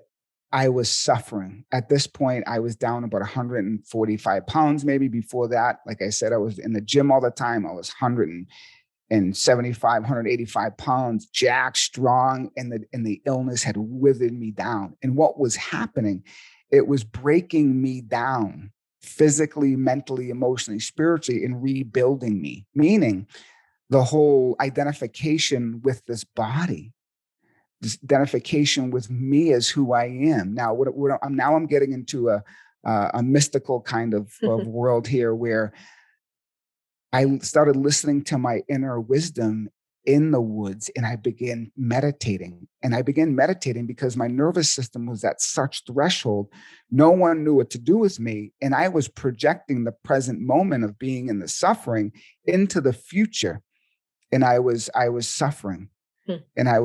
[SPEAKER 2] I was suffering. At this point, I was down about 145 pounds. Maybe before that, like I said, I was in the gym all the time. I was 175, 185 pounds, jacked, strong, and the illness had withered me down. And what was happening, it was breaking me down physically, mentally, emotionally, spiritually, and rebuilding me, meaning the whole identification with this body, this identification with me as who I am. Now, now I'm getting into a mystical kind of world here where I started listening to my inner wisdom in the woods, and I began meditating. And I began meditating because my nervous system was at such threshold. No one knew what to do with me. And I was projecting the present moment of being in the suffering into the future. And I was suffering. And I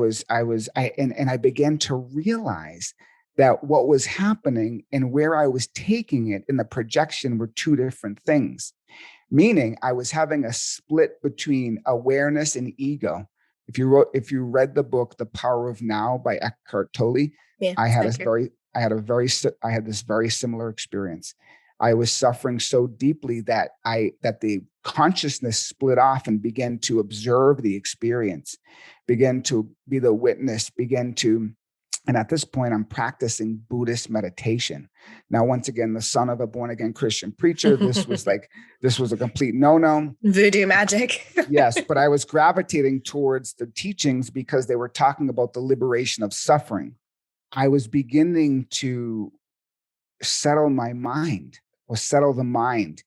[SPEAKER 2] began to realize that what was happening and where I was taking it in the projection were 2 different things. Meaning I was having a split between awareness and ego. If you read the book, The Power of Now by Eckhart Tolle,
[SPEAKER 1] yeah,
[SPEAKER 2] I had this very similar experience. I was suffering so deeply that the consciousness split off and began to observe the experience, began to be the witness, and at this point, I'm practicing Buddhist meditation. Now, once again, the son of a born-again Christian preacher, this was a complete no-no.
[SPEAKER 1] Voodoo magic.
[SPEAKER 2] Yes, but I was gravitating towards the teachings because they were talking about the liberation of suffering. I was beginning to settle my mind, or settle the mind.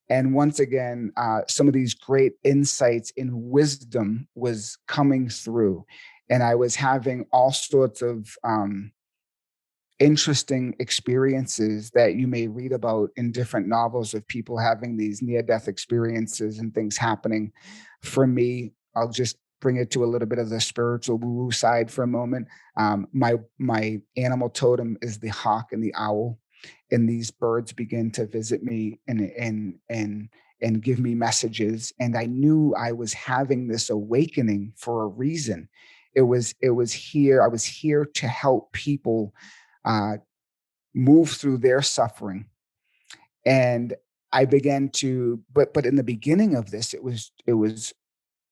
[SPEAKER 2] And once again, some of these great insights in wisdom was coming through. And I was having all sorts of interesting experiences that you may read about in different novels of people having these near-death experiences and things happening. For me, I'll just bring it to a little bit of the spiritual woo-woo side for a moment. My animal totem is the hawk and the owl, and these birds begin to visit me and give me messages. And I knew I was having this awakening for a reason. It was here. I was here to help people uh, move through their suffering. And I began to, but in the beginning of this, it was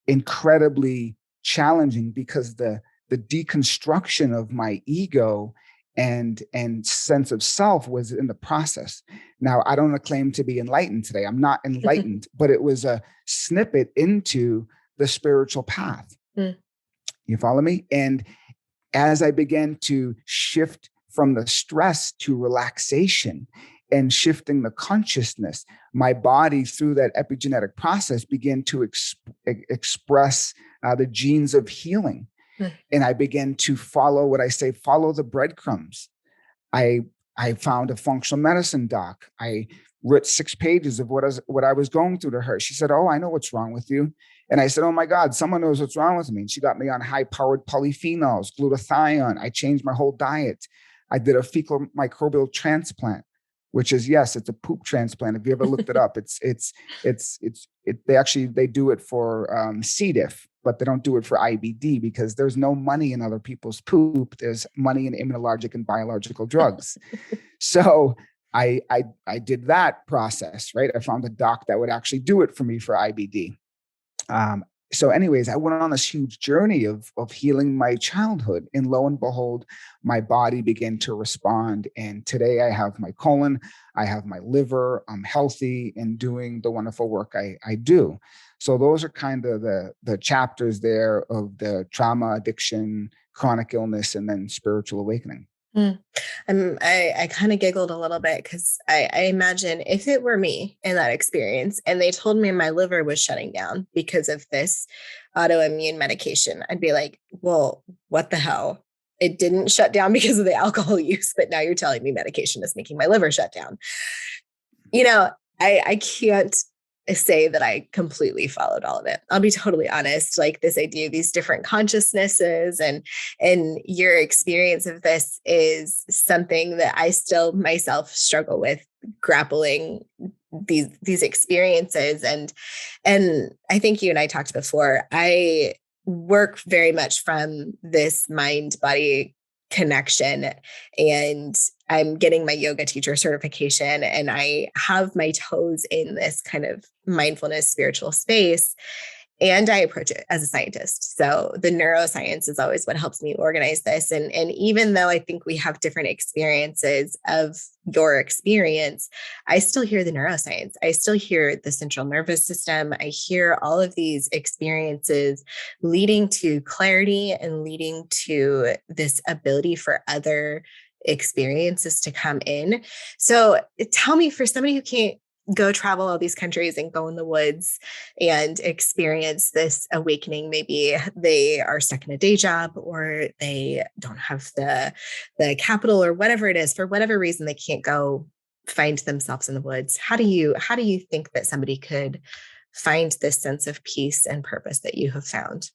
[SPEAKER 2] incredibly challenging because the deconstruction of my ego and sense of self was in the process. Now, I don't claim to be enlightened today. I'm not enlightened, but it was a snippet into the spiritual path.
[SPEAKER 1] Mm.
[SPEAKER 2] You follow me? And as I began to shift from the stress to relaxation and shifting the consciousness, my body, through that epigenetic process, began to express the genes of healing.
[SPEAKER 1] Mm.
[SPEAKER 2] And I began to follow what I say, follow the breadcrumbs. I I found a functional medicine doc. I wrote 6 pages of what I was going through to her. She said, "Oh, I know what's wrong with you." And I said, "Oh my God, someone knows what's wrong with me." And she got me on high-powered polyphenols, glutathione. I changed my whole diet. I did a fecal microbial transplant, which is, yes, it's a poop transplant. If you ever looked it up, they do it for C. diff, but they don't do it for IBD because there's no money in other people's poop. There's money in immunologic and biological drugs. So I did that process, right? I found a doc that would actually do it for me for IBD. So anyways, I went on this huge journey of healing my childhood, and lo and behold, my body began to respond. And today I have my colon, I have my liver, I'm healthy and doing the wonderful work I do. So those are kind of the chapters there of the trauma, addiction, chronic illness, and then spiritual awakening.
[SPEAKER 1] Mm. I kind of giggled a little bit because I imagine if it were me in that experience and they told me my liver was shutting down because of this autoimmune medication, I'd be like, well, what the hell? It didn't shut down because of the alcohol use, but now you're telling me medication is making my liver shut down. You know, I can't say that I completely followed all of it. I'll be totally honest, like this idea of these different consciousnesses and your experience of this is something that I still myself struggle with, grappling these experiences. And I think you and I talked before, I work very much from this mind body connection, and I'm getting my yoga teacher certification, and I have my toes in this kind of mindfulness spiritual space, and I approach it as a scientist. So the neuroscience is always what helps me organize this. And even though I think we have different experiences of your experience, I still hear the neuroscience. I still hear the central nervous system. I hear all of these experiences leading to clarity and leading to this ability for other experiences to come in. So tell me, for somebody who can't go travel all these countries and go in the woods and experience this awakening, maybe they are stuck in a day job or they don't have the capital or whatever it is, for whatever reason they can't go find themselves in the woods. How do you think that somebody could find this sense of peace and purpose that you have found?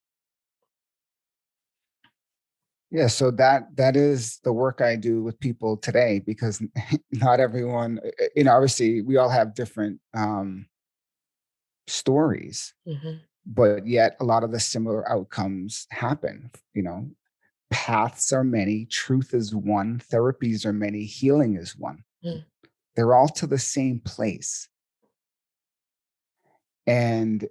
[SPEAKER 2] Yeah, so that is the work I do with people today, because not everyone, obviously we all have different stories,
[SPEAKER 1] Mm-hmm.
[SPEAKER 2] but yet a lot of the similar outcomes happen. Paths are many, truth is one, therapies are many, healing is one.
[SPEAKER 1] Mm.
[SPEAKER 2] They're all to the same place. And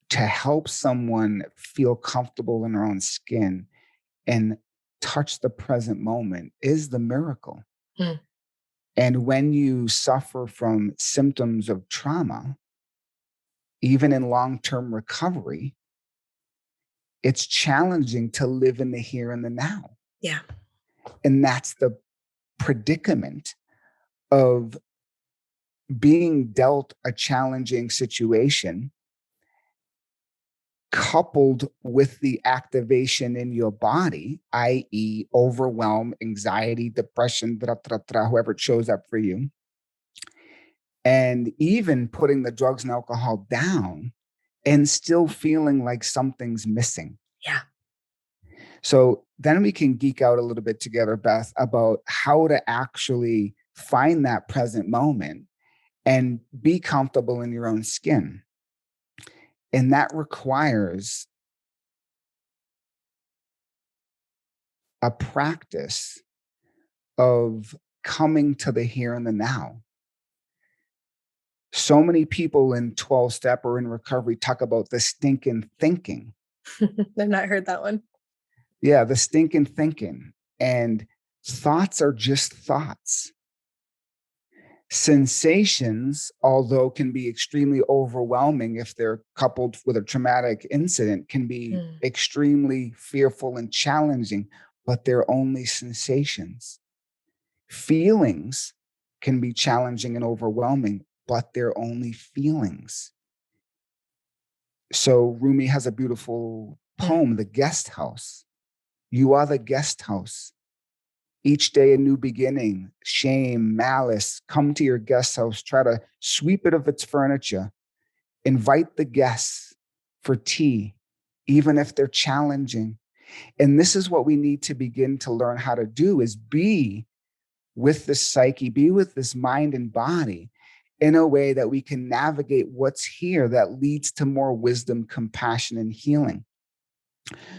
[SPEAKER 2] to help someone feel comfortable in their own skin and touch the present moment is the miracle.
[SPEAKER 1] Mm.
[SPEAKER 2] And when you suffer from symptoms of trauma, even in long-term recovery, it's challenging to live in the here and the now.
[SPEAKER 1] Yeah.
[SPEAKER 2] And that's the predicament of being dealt a challenging situation, coupled with the activation in your body, i.e., overwhelm, anxiety, depression, whoever it shows up for you, and even putting the drugs and alcohol down and still feeling like something's missing.
[SPEAKER 1] Yeah.
[SPEAKER 2] So then we can geek out a little bit together, Beth, about how to actually find that present moment and be comfortable in your own skin. And that requires a practice of coming to the here and the now. So many people in 12-step or in recovery talk about the stinking thinking.
[SPEAKER 1] I've not heard that one.
[SPEAKER 2] Yeah, the stinking thinking. And thoughts are just thoughts. Sensations, although can be extremely overwhelming if they're coupled with a traumatic incident, can be extremely fearful and challenging, but they're only sensations. Feelings can be challenging and overwhelming, but they're only feelings. So Rumi has a beautiful poem, The Guest House. You are the guest house. Each day a new beginning, shame, malice, come to your guest house, try to sweep it of its furniture, invite the guests for tea, even if they're challenging. And this is what we need to begin to learn how to do, is be with this psyche, be with this mind and body in a way that we can navigate what's here that leads to more wisdom, compassion, and healing.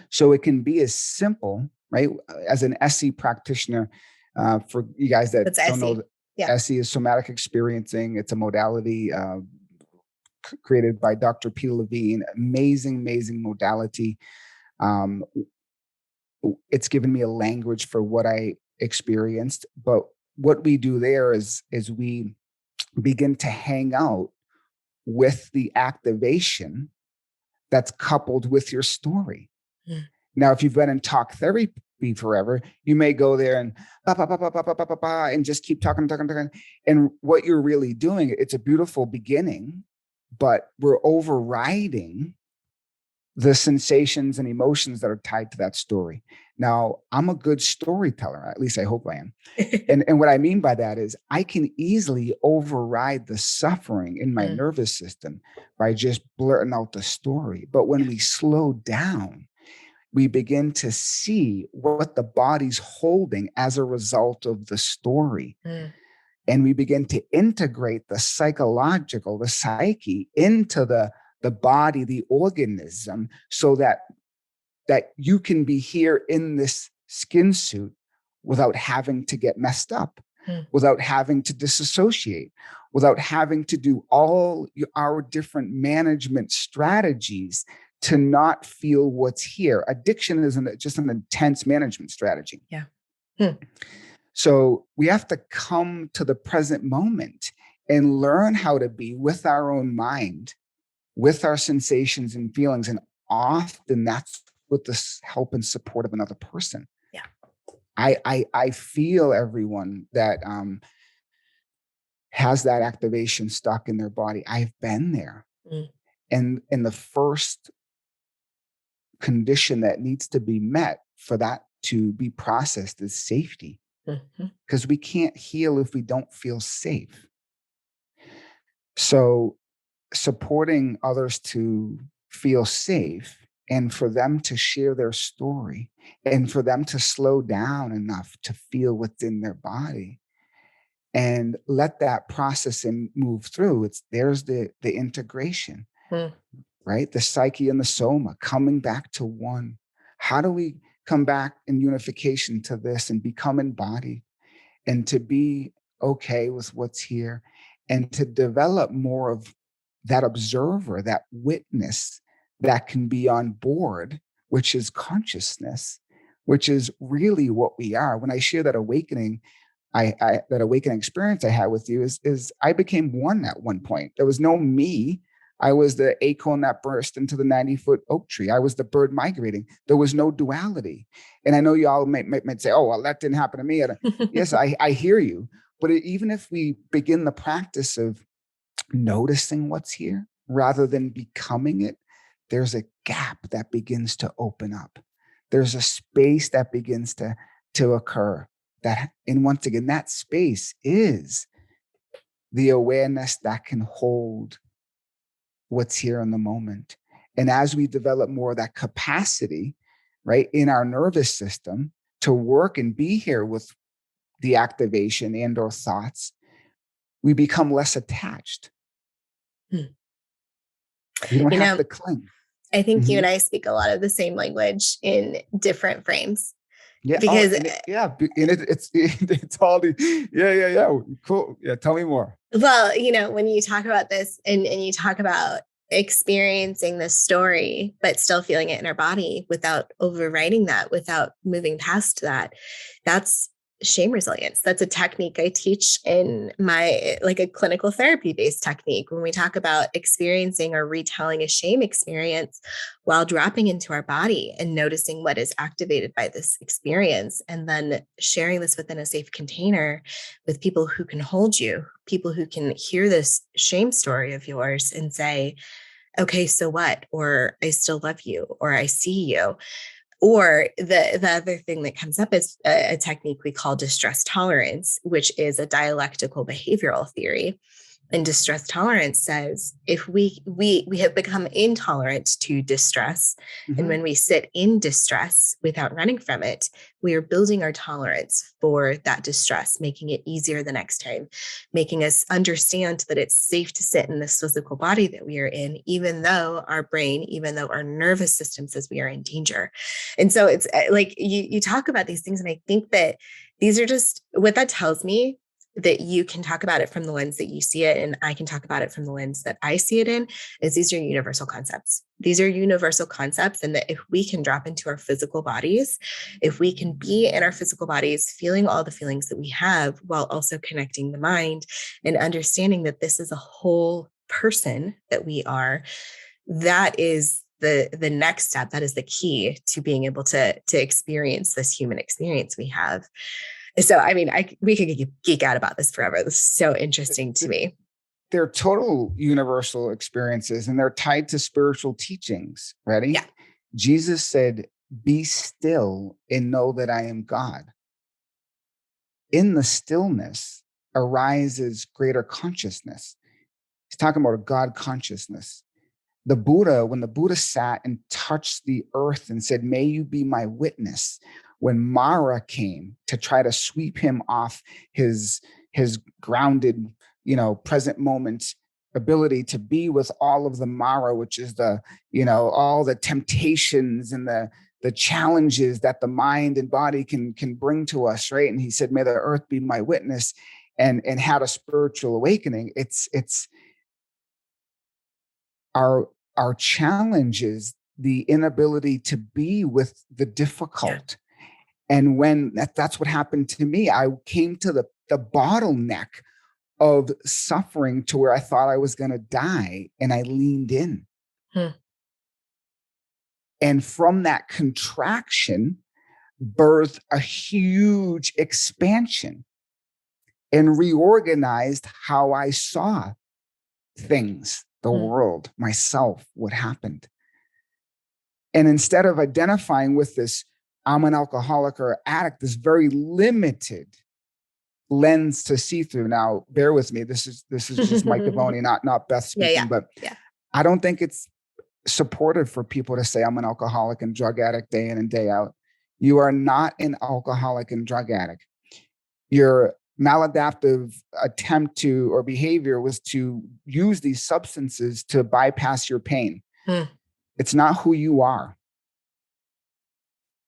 [SPEAKER 2] So it can be as simple, right? As an SE practitioner, for you guys that
[SPEAKER 1] That's
[SPEAKER 2] don't
[SPEAKER 1] SE.
[SPEAKER 2] know,
[SPEAKER 1] Yeah.
[SPEAKER 2] SE is somatic experiencing. It's a modality created by Dr. Peter Levine. Amazing modality. It's given me a language for what I experienced. But what we do there is we begin to hang out with the activation that's coupled with your story. Now, if you've been in talk therapy forever, you may go there and and just keep talking. And what you're really doing, it's a beautiful beginning, but we're overriding the sensations and emotions that are tied to that story. Now, I'm a good storyteller, at least I hope I am. And what I mean by that is I can easily override the suffering in my nervous system by just blurting out the story. But when we slow down, we begin to see what the body's holding as a result of the story. And we begin to integrate the psychological, the psyche into the body, the organism, so that you can be here in this skin suit without having to get messed up, without having to disassociate, without having to do all our different management strategies to not feel what's here. Addiction is just an intense management strategy.
[SPEAKER 1] Yeah.
[SPEAKER 2] So we have to come to the present moment and learn how to be with our own mind, with our sensations and feelings. And often that's with the help and support of another person.
[SPEAKER 1] Yeah.
[SPEAKER 2] I feel everyone that has that activation stuck in their body. I've been there. And the first condition that needs to be met for that to be processed is safety. Because we can't heal if we don't feel safe. So supporting others to feel safe and for them to share their story and for them to slow down enough to feel what's in their body and let that process and move through. There's the integration, right? The psyche and the soma coming back to one. How do we come back in unification to this and become embodied and to be okay with what's here and to develop more of that observer, that witness that can be on board, which is consciousness, which is really what we are. When I share that awakening, that awakening experience I had with you is I became one at one point. There was no me. I was the acorn that burst into the 90-foot oak tree. I was the bird migrating. There was no duality. And I know you all might say, oh, well, that didn't happen to me. Yes, I hear you. But even if we begin the practice of noticing what's here rather than becoming it, there's a gap that begins to open up. There's a space that begins to occur. And once again, that space is the awareness that can hold what's here in the moment. And as we develop more of that capacity, right, in our nervous system to work and be here with the activation and or thoughts, we become less attached.
[SPEAKER 1] Hmm.
[SPEAKER 2] We don't have to cling.
[SPEAKER 1] I think you and I speak a lot of the same language in different frames.
[SPEAKER 2] Yeah.
[SPEAKER 1] Because
[SPEAKER 2] And it's all the cool. Yeah. Tell me more.
[SPEAKER 1] Well, when you talk about this and you talk about experiencing this story, but still feeling it in our body without overriding that, without moving past that, that's shame resilience. That's a technique I teach in like a clinical therapy based technique. When we talk about experiencing or retelling a shame experience while dropping into our body and noticing what is activated by this experience, and then sharing this within a safe container with people who can hold you, people who can hear this shame story of yours and say, okay, so what? Or I still love you, or I see you. Or the other thing that comes up is a technique we call distress tolerance, which is a dialectical behavioral theory. And distress tolerance says if we have become intolerant to distress, and when we sit in distress without running from it, we are building our tolerance for that distress, making it easier the next time, making us understand that it's safe to sit in this physical body that we are in, even though our brain, even though our nervous system says we are in danger. And so it's like you talk about these things, and I think that these are just what that tells me, that you can talk about it from the lens that you see it, and I can talk about it from the lens that I see it in, is these are universal concepts. These are universal concepts. And that if we can drop into our physical bodies, if we can be in our physical bodies, feeling all the feelings that we have while also connecting the mind and understanding that this is a whole person that we are, that is the next step. That is the key to being able to experience this human experience we have. So, I mean, we could geek out about this forever. This is so interesting to me.
[SPEAKER 2] They're total universal experiences, and they're tied to spiritual teachings. Ready?
[SPEAKER 1] Yeah.
[SPEAKER 2] Jesus said, "Be still and know that I am God." In the stillness arises greater consciousness. He's talking about a God consciousness. When the Buddha sat and touched the earth and said, "May you be my witness," when Mara came to try to sweep him off his grounded, present moment ability to be with all of the Mara, which is all the temptations and the challenges that the mind and body can bring to us, right? And he said, "May the earth be my witness," and had a spiritual awakening. It's our challenge is the inability to be with the difficult. And when that's what happened to me, I came to the bottleneck of suffering to where I thought I was going to die, and I leaned in. And from that contraction, birthed a huge expansion and reorganized how I saw things, the world, myself, what happened. And instead of identifying with this, I'm an alcoholic or addict, this very limited lens to see through. Now, bear with me. This is just Mike Govoni, not Beth speaking, but I don't think it's supportive for people to say I'm an alcoholic and drug addict day in and day out. You are not an alcoholic and drug addict. Your maladaptive attempt to or behavior was to use these substances to bypass your pain. It's not who you are.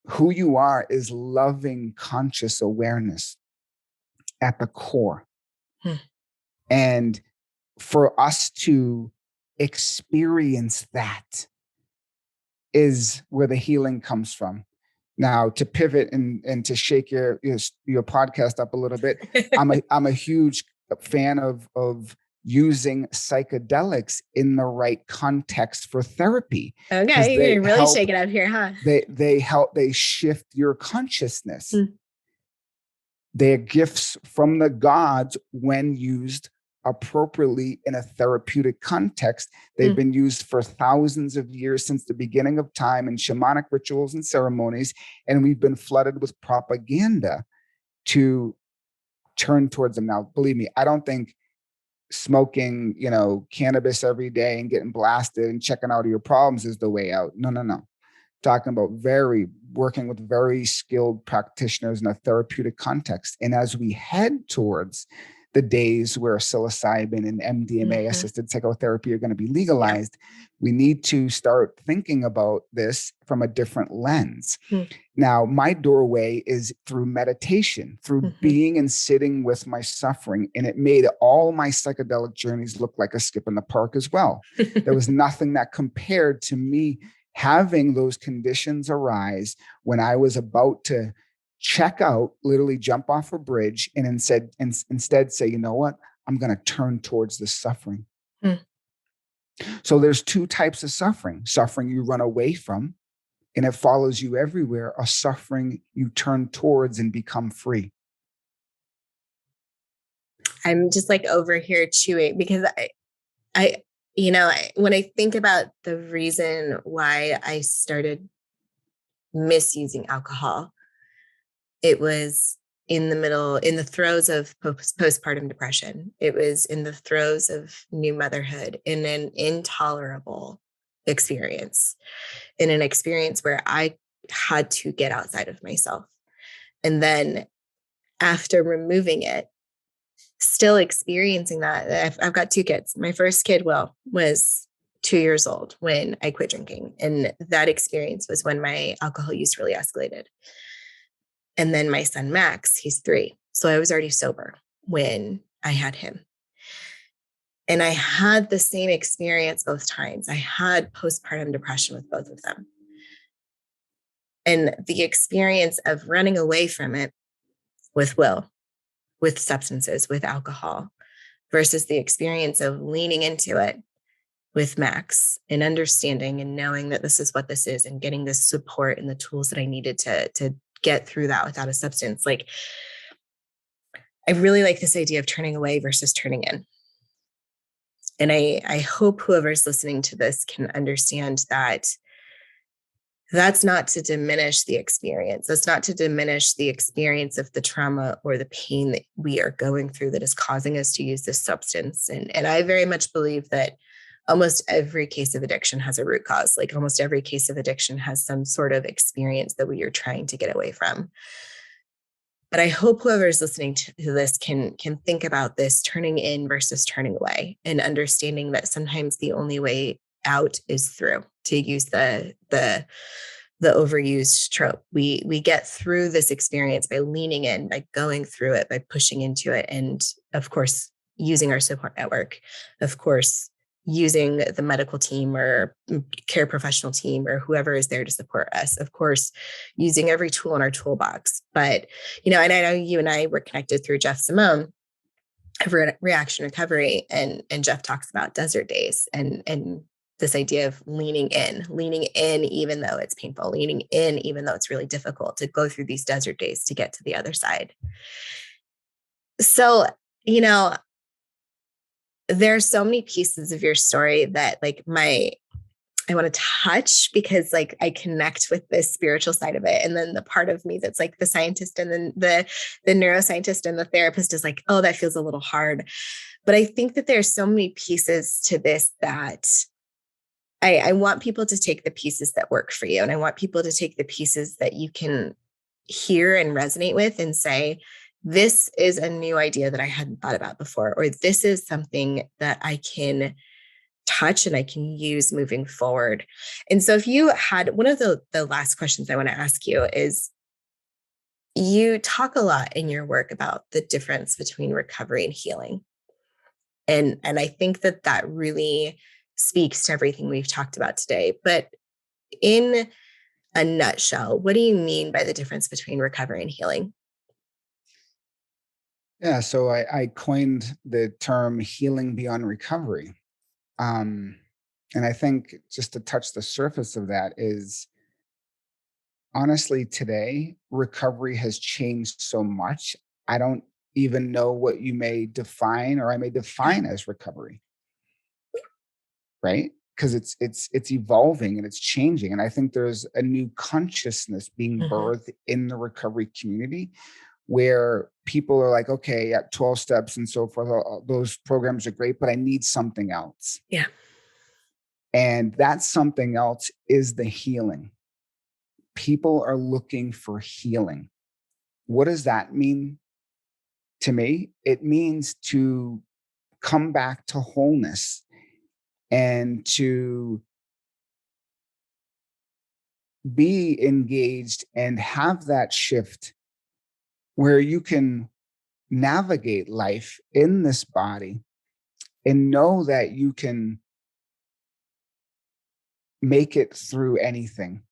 [SPEAKER 2] Who you are is loving, conscious awareness at the core. And for us to experience that is where the healing comes from. Now, to pivot and to shake your podcast up a little bit, I'm a huge fan of using psychedelics in the right context for therapy.
[SPEAKER 1] Okay, you're really shaking up here, huh?
[SPEAKER 2] They shift your consciousness. They are gifts from the gods when used appropriately in a therapeutic context. They've been used for thousands of years since the beginning of time in shamanic rituals and ceremonies, and we've been flooded with propaganda to turn towards them. Now, believe me, I don't think smoking, cannabis every day and getting blasted and checking out of your problems is the way out. No, no, no. Talking about working with very skilled practitioners in a therapeutic context. And as we head towards the days where psilocybin and MDMA assisted psychotherapy are going to be legalized, we need to start thinking about this from a different lens. Now, my doorway is through meditation, through being and sitting with my suffering. And it made all my psychedelic journeys look like a skip in the park as well. There was nothing that compared to me having those conditions arise when I was about to check out, literally jump off a bridge, and instead say, you know what, I'm going to turn towards the suffering. So there's two types of suffering you run away from, and it follows you everywhere, a suffering you turn towards and become free.
[SPEAKER 1] I'm just like over here chewing because when I think about the reason why I started misusing alcohol, it was in the throes of postpartum depression. It was in the throes of new motherhood, in an intolerable experience, in an experience where I had to get outside of myself. And then after removing it, still experiencing that. I've got two kids. My first kid, Will, was 2 years old when I quit drinking. And that experience was when my alcohol use really escalated. And then my son, Max, he's 3. So I was already sober when I had him. And I had the same experience both times. I had postpartum depression with both of them. And the experience of running away from it with Will, with substances, with alcohol, versus the experience of leaning into it with Max and understanding and knowing that this is what this is and getting the support and the tools that I needed to get through that without a substance. Like, I really like this idea of turning away versus turning in. And I hope whoever's listening to this can understand that that's not to diminish the experience. That's not to diminish the experience of the trauma or the pain that we are going through that is causing us to use this substance. And I very much believe that almost every case of addiction has a root cause. Like almost every case of addiction has some sort of experience that we are trying to get away from. But I hope whoever's listening to this can think about this turning in versus turning away, and understanding that sometimes the only way out is through, to use the overused trope. We get through this experience by leaning in, by going through it, by pushing into it. And of course, using our support network, of course, using the medical team or care professional team or whoever is there to support us, of course, using every tool in our toolbox. But, and I know you and I were connected through Jeff Simone of Reaction Recovery, and Jeff talks about desert days and this idea of leaning in, even though it's painful, leaning in, even though it's really difficult to go through these desert days to get to the other side. So, there's so many pieces of your story that I want to touch, because like I connect with the spiritual side of it. And then the part of me that's like the scientist and then the neuroscientist and the therapist is like, oh, that feels a little hard. But I think that there's so many pieces to this that I want people to take the pieces that work for you. And I want people to take the pieces that you can hear and resonate with and say, this is a new idea that I hadn't thought about before, or this is something that I can touch and I can use moving forward. And so if you had one of the last questions I want to ask you is, you talk a lot in your work about the difference between recovery and healing. And I think that really speaks to everything we've talked about today. But in a nutshell, what do you mean by the difference between recovery and healing?
[SPEAKER 2] Yeah, so I coined the term healing beyond recovery. And I think just to touch the surface of that is, honestly, today, recovery has changed so much. I don't even know what you may define, or I may define as recovery, right? Because it's evolving and it's changing. And I think there's a new consciousness being birthed in the recovery community, where people are like, okay, at 12 steps and so forth, those programs are great, but I need something else.
[SPEAKER 1] Yeah.
[SPEAKER 2] And that something else is the healing. People are looking for healing. What does that mean to me? It means to come back to wholeness and to be engaged and have that shift where you can navigate life in this body and know that you can make it through anything.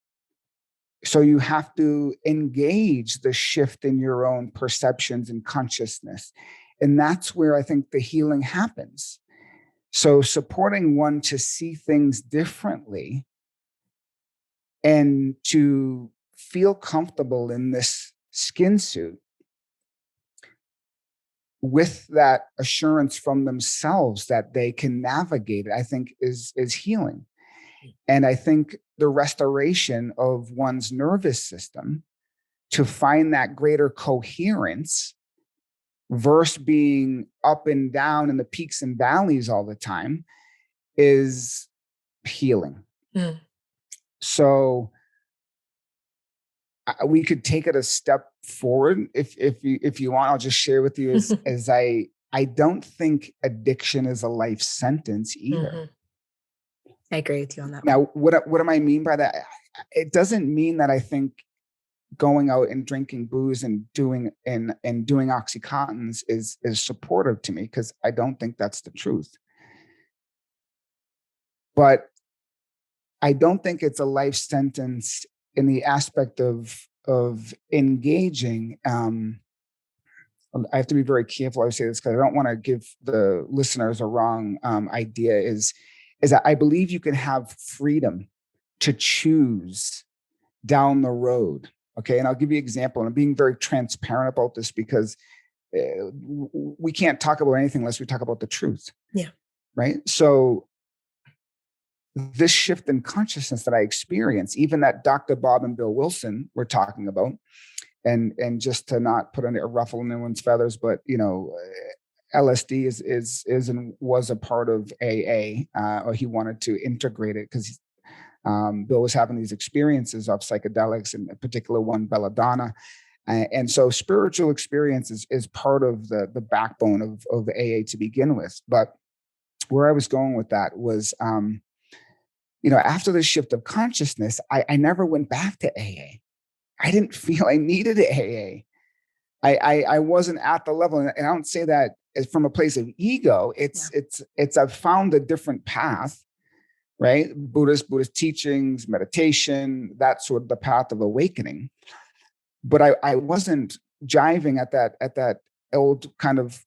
[SPEAKER 2] So you have to engage the shift in your own perceptions and consciousness. And that's where I think the healing happens. So supporting one to see things differently and to feel comfortable in this skin suit with that assurance from themselves that they can navigate it, I think is healing. And I think the restoration of one's nervous system to find that greater coherence versus being up and down in the peaks and valleys all the time is healing.
[SPEAKER 1] Mm.
[SPEAKER 2] So we could take it a step forward if you want. I'll just share with you as I don't think addiction is a life sentence either.
[SPEAKER 1] I agree with you on that.
[SPEAKER 2] Now, what do I mean by that? It doesn't mean that I think going out and drinking booze and doing Oxycontins is supportive to me, because I don't think that's the truth. But I don't think it's a life sentence in the aspect of engaging. I have to be very careful I say this, because I don't want to give the listeners a wrong idea. Is that I believe you can have freedom to choose down the road. Okay, and I'll give you an example. And I'm being very transparent about this, because we can't talk about anything unless we talk about the truth.
[SPEAKER 1] Yeah.
[SPEAKER 2] Right. So this shift in consciousness that I experience, even that Dr. Bob and Bill Wilson were talking about, and just to not put a ruffle in anyone's feathers, but LSD is and was a part of AA, or he wanted to integrate it because Bill was having these experiences of psychedelics, and in particular one belladonna. And so spiritual experience is part of the backbone of AA to begin with. But where I was going with that was, after the shift of consciousness, I never went back to AA. I didn't feel I needed AA. I wasn't at the level, and I don't say that from a place of ego. It's I've found a different path, right? Buddhist teachings, meditation, that's sort of the path of awakening. But I wasn't jiving at that old kind of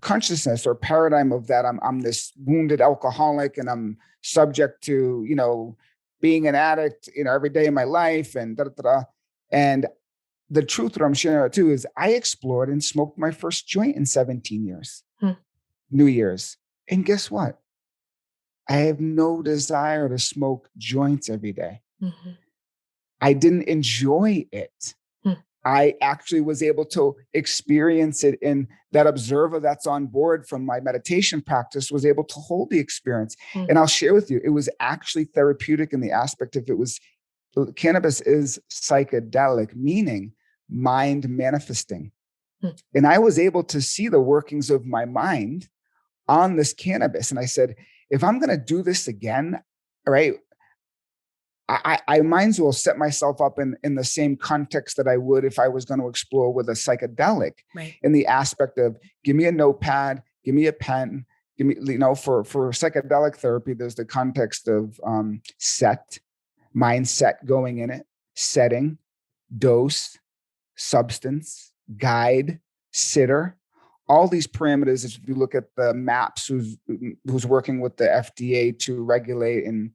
[SPEAKER 2] consciousness or paradigm of that I'm this wounded alcoholic and I'm subject to being an addict every day of my life and da da da. And the truth that I'm sharing too is I explored and smoked my first joint in 17 years, New Year's. And guess what? I have no desire to smoke joints every day.
[SPEAKER 1] Mm-hmm.
[SPEAKER 2] I didn't enjoy it. I actually was able to experience it, in that observer that's on board from my meditation practice was able to hold the experience. And I'll share with you, it was actually therapeutic in the aspect of cannabis is psychedelic, meaning mind manifesting. And I was able to see the workings of my mind on this cannabis. And I said, if I'm going to do this again, right, I might as well set myself up in the same context that I would if I was going to explore with a psychedelic,
[SPEAKER 1] right,
[SPEAKER 2] in the aspect of give me a notepad, give me a pen, give me, for psychedelic therapy, there's the context of mindset going in it, setting, dose, substance, guide, sitter, all these parameters, if you look at the MAPS, who's working with the FDA to regulate and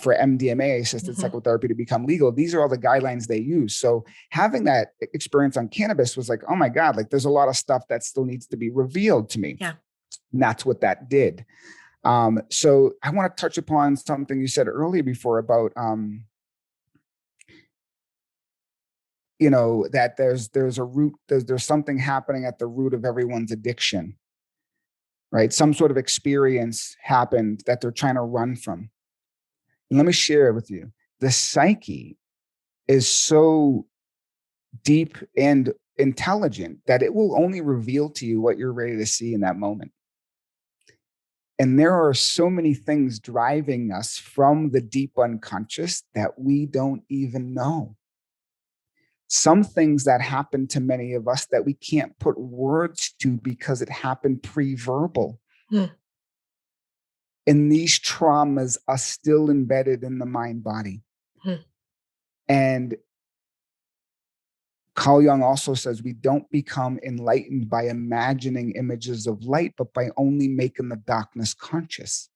[SPEAKER 2] for MDMA assisted psychotherapy to become legal, these are all the guidelines they use. So having that experience on cannabis was like, oh my God, like there's a lot of stuff that still needs to be revealed to me.
[SPEAKER 1] Yeah.
[SPEAKER 2] And that's what that did. So I want to touch upon something you said earlier before about, that there's a root, there's something happening at the root of everyone's addiction, right? Some sort of experience happened that they're trying to run from. And let me share it with you. The psyche is so deep and intelligent that it will only reveal to you what you're ready to see in that moment. And there are so many things driving us from the deep unconscious that we don't even know. Some things that happen to many of us that we can't put words to because it happened pre-verbal. And these traumas are still embedded in the mind body. And Carl Jung also says we don't become enlightened by imagining images of light, but by only making the darkness conscious.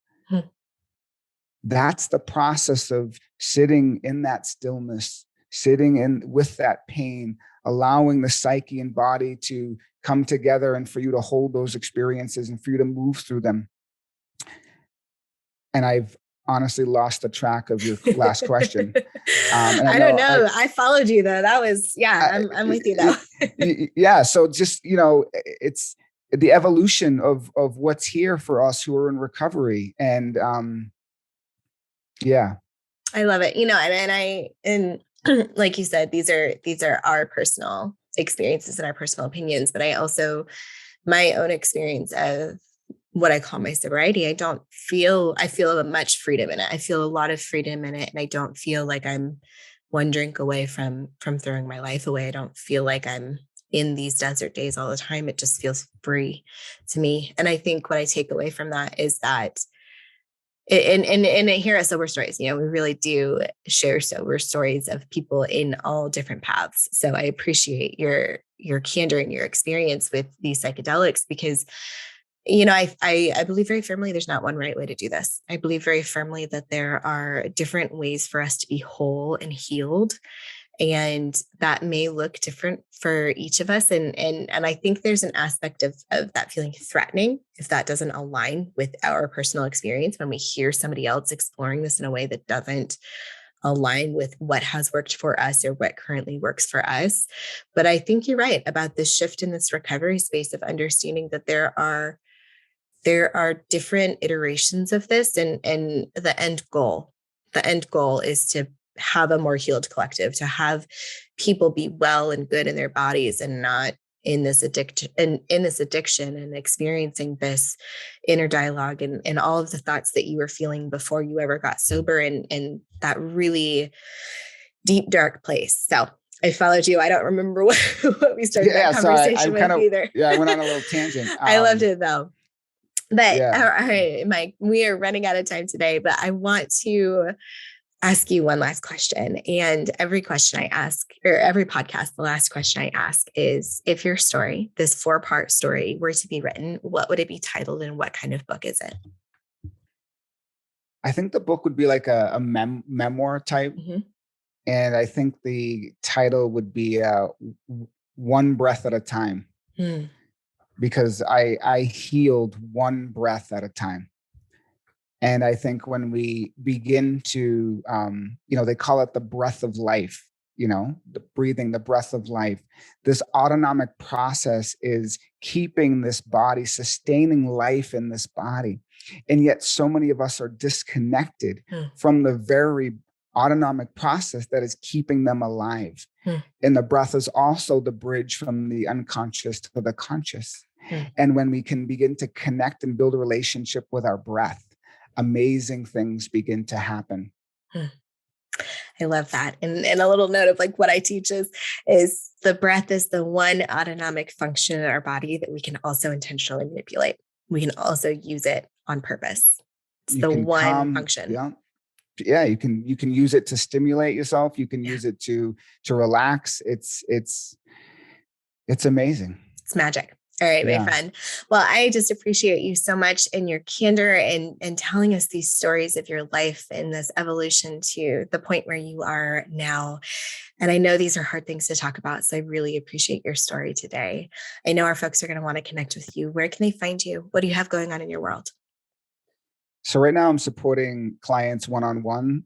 [SPEAKER 2] That's the process of sitting in that stillness, sitting in with that pain, allowing the psyche and body to come together and for you to hold those experiences and for you to move through them. And I've honestly lost the track of your last question. And
[SPEAKER 1] I don't know. I followed you though. That was, I'm with you though.
[SPEAKER 2] Yeah. So just, it's the evolution of what's here for us who are in recovery. And yeah.
[SPEAKER 1] I love it. And like you said, these are our personal experiences and our personal opinions, but my own experience of what I call my sobriety, I feel much freedom in it. I feel a lot of freedom in it. And I don't feel like I'm one drink away from throwing my life away. I don't feel like I'm in these desert days all the time. It just feels free to me. And I think what I take away from that is that and here at Sober Stories, we really do share sober stories of people in all different paths. So I appreciate your candor and your experience with these psychedelics because I believe very firmly there's not one right way to do this. I believe very firmly that there are different ways for us to be whole and healed. And that may look different for each of us. And I think there's an aspect of that feeling threatening if that doesn't align with our personal experience when we hear somebody else exploring this in a way that doesn't align with what has worked for us or what currently works for us. But I think you're right about this shift in this recovery space of understanding that there are different iterations of this and the end goal is to have a more healed collective, to have people be well and good in their bodies and not in this addiction and experiencing this inner dialogue and all of the thoughts that you were feeling before you ever got sober and that really deep, dark place. So I followed you. I don't remember what we started that conversation with either.
[SPEAKER 2] Yeah, I went on a little tangent.
[SPEAKER 1] I loved it though. But all right, Mike, we are running out of time today, but I want to ask you one last question. And every question I ask, or every podcast, the last question I ask is, if your story, this 4-part story, were to be written, what would it be titled and what kind of book is it?
[SPEAKER 2] I think the book would be like a memoir type. And I think the title would be One Breath at a Time. Because I healed one breath at a time. And I think when we begin to, they call it the breath of life, the breathing, the breath of life, this autonomic process is keeping this body, sustaining life in this body. And yet so many of us are disconnected from the very autonomic process that is keeping them alive. And the breath is also the bridge from the unconscious to the conscious. And when we can begin to connect and build a relationship with our breath, amazing things begin to happen.
[SPEAKER 1] I love that. And a little note of like what I teach is the breath is the one autonomic function in our body that we can also intentionally manipulate. We can also use it on purpose. It's the one function.
[SPEAKER 2] Yeah. You can use it to stimulate yourself. You can use it to relax. It's amazing.
[SPEAKER 1] It's magic. All right, my
[SPEAKER 2] Yeah.
[SPEAKER 1] friend. Well, I just appreciate you so much and your candor and telling us these stories of your life and this evolution to the point where you are now. And I know these are hard things to talk about. So I really appreciate your story today. I know our folks are going to want to connect with you. Where can they find you? What do you have going on in your world?
[SPEAKER 2] So right now I'm supporting clients one-on-one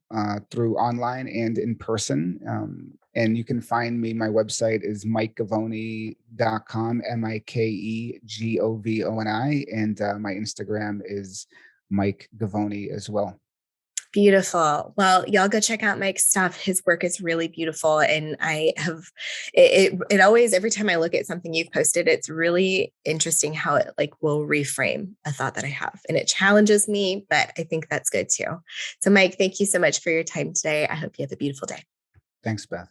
[SPEAKER 2] through online and in person. And you can find me, my website is mikegovoni.com, Mikegovoni. And my Instagram is Mike Govoni as well.
[SPEAKER 1] Beautiful. Well, y'all go check out Mike's stuff. His work is really beautiful. And I have it always, every time I look at something you've posted, it's really interesting how it like will reframe a thought that I have. And it challenges me, but I think that's good too. So Mike, thank you so much for your time today. I hope you have a beautiful day.
[SPEAKER 2] Thanks, Beth.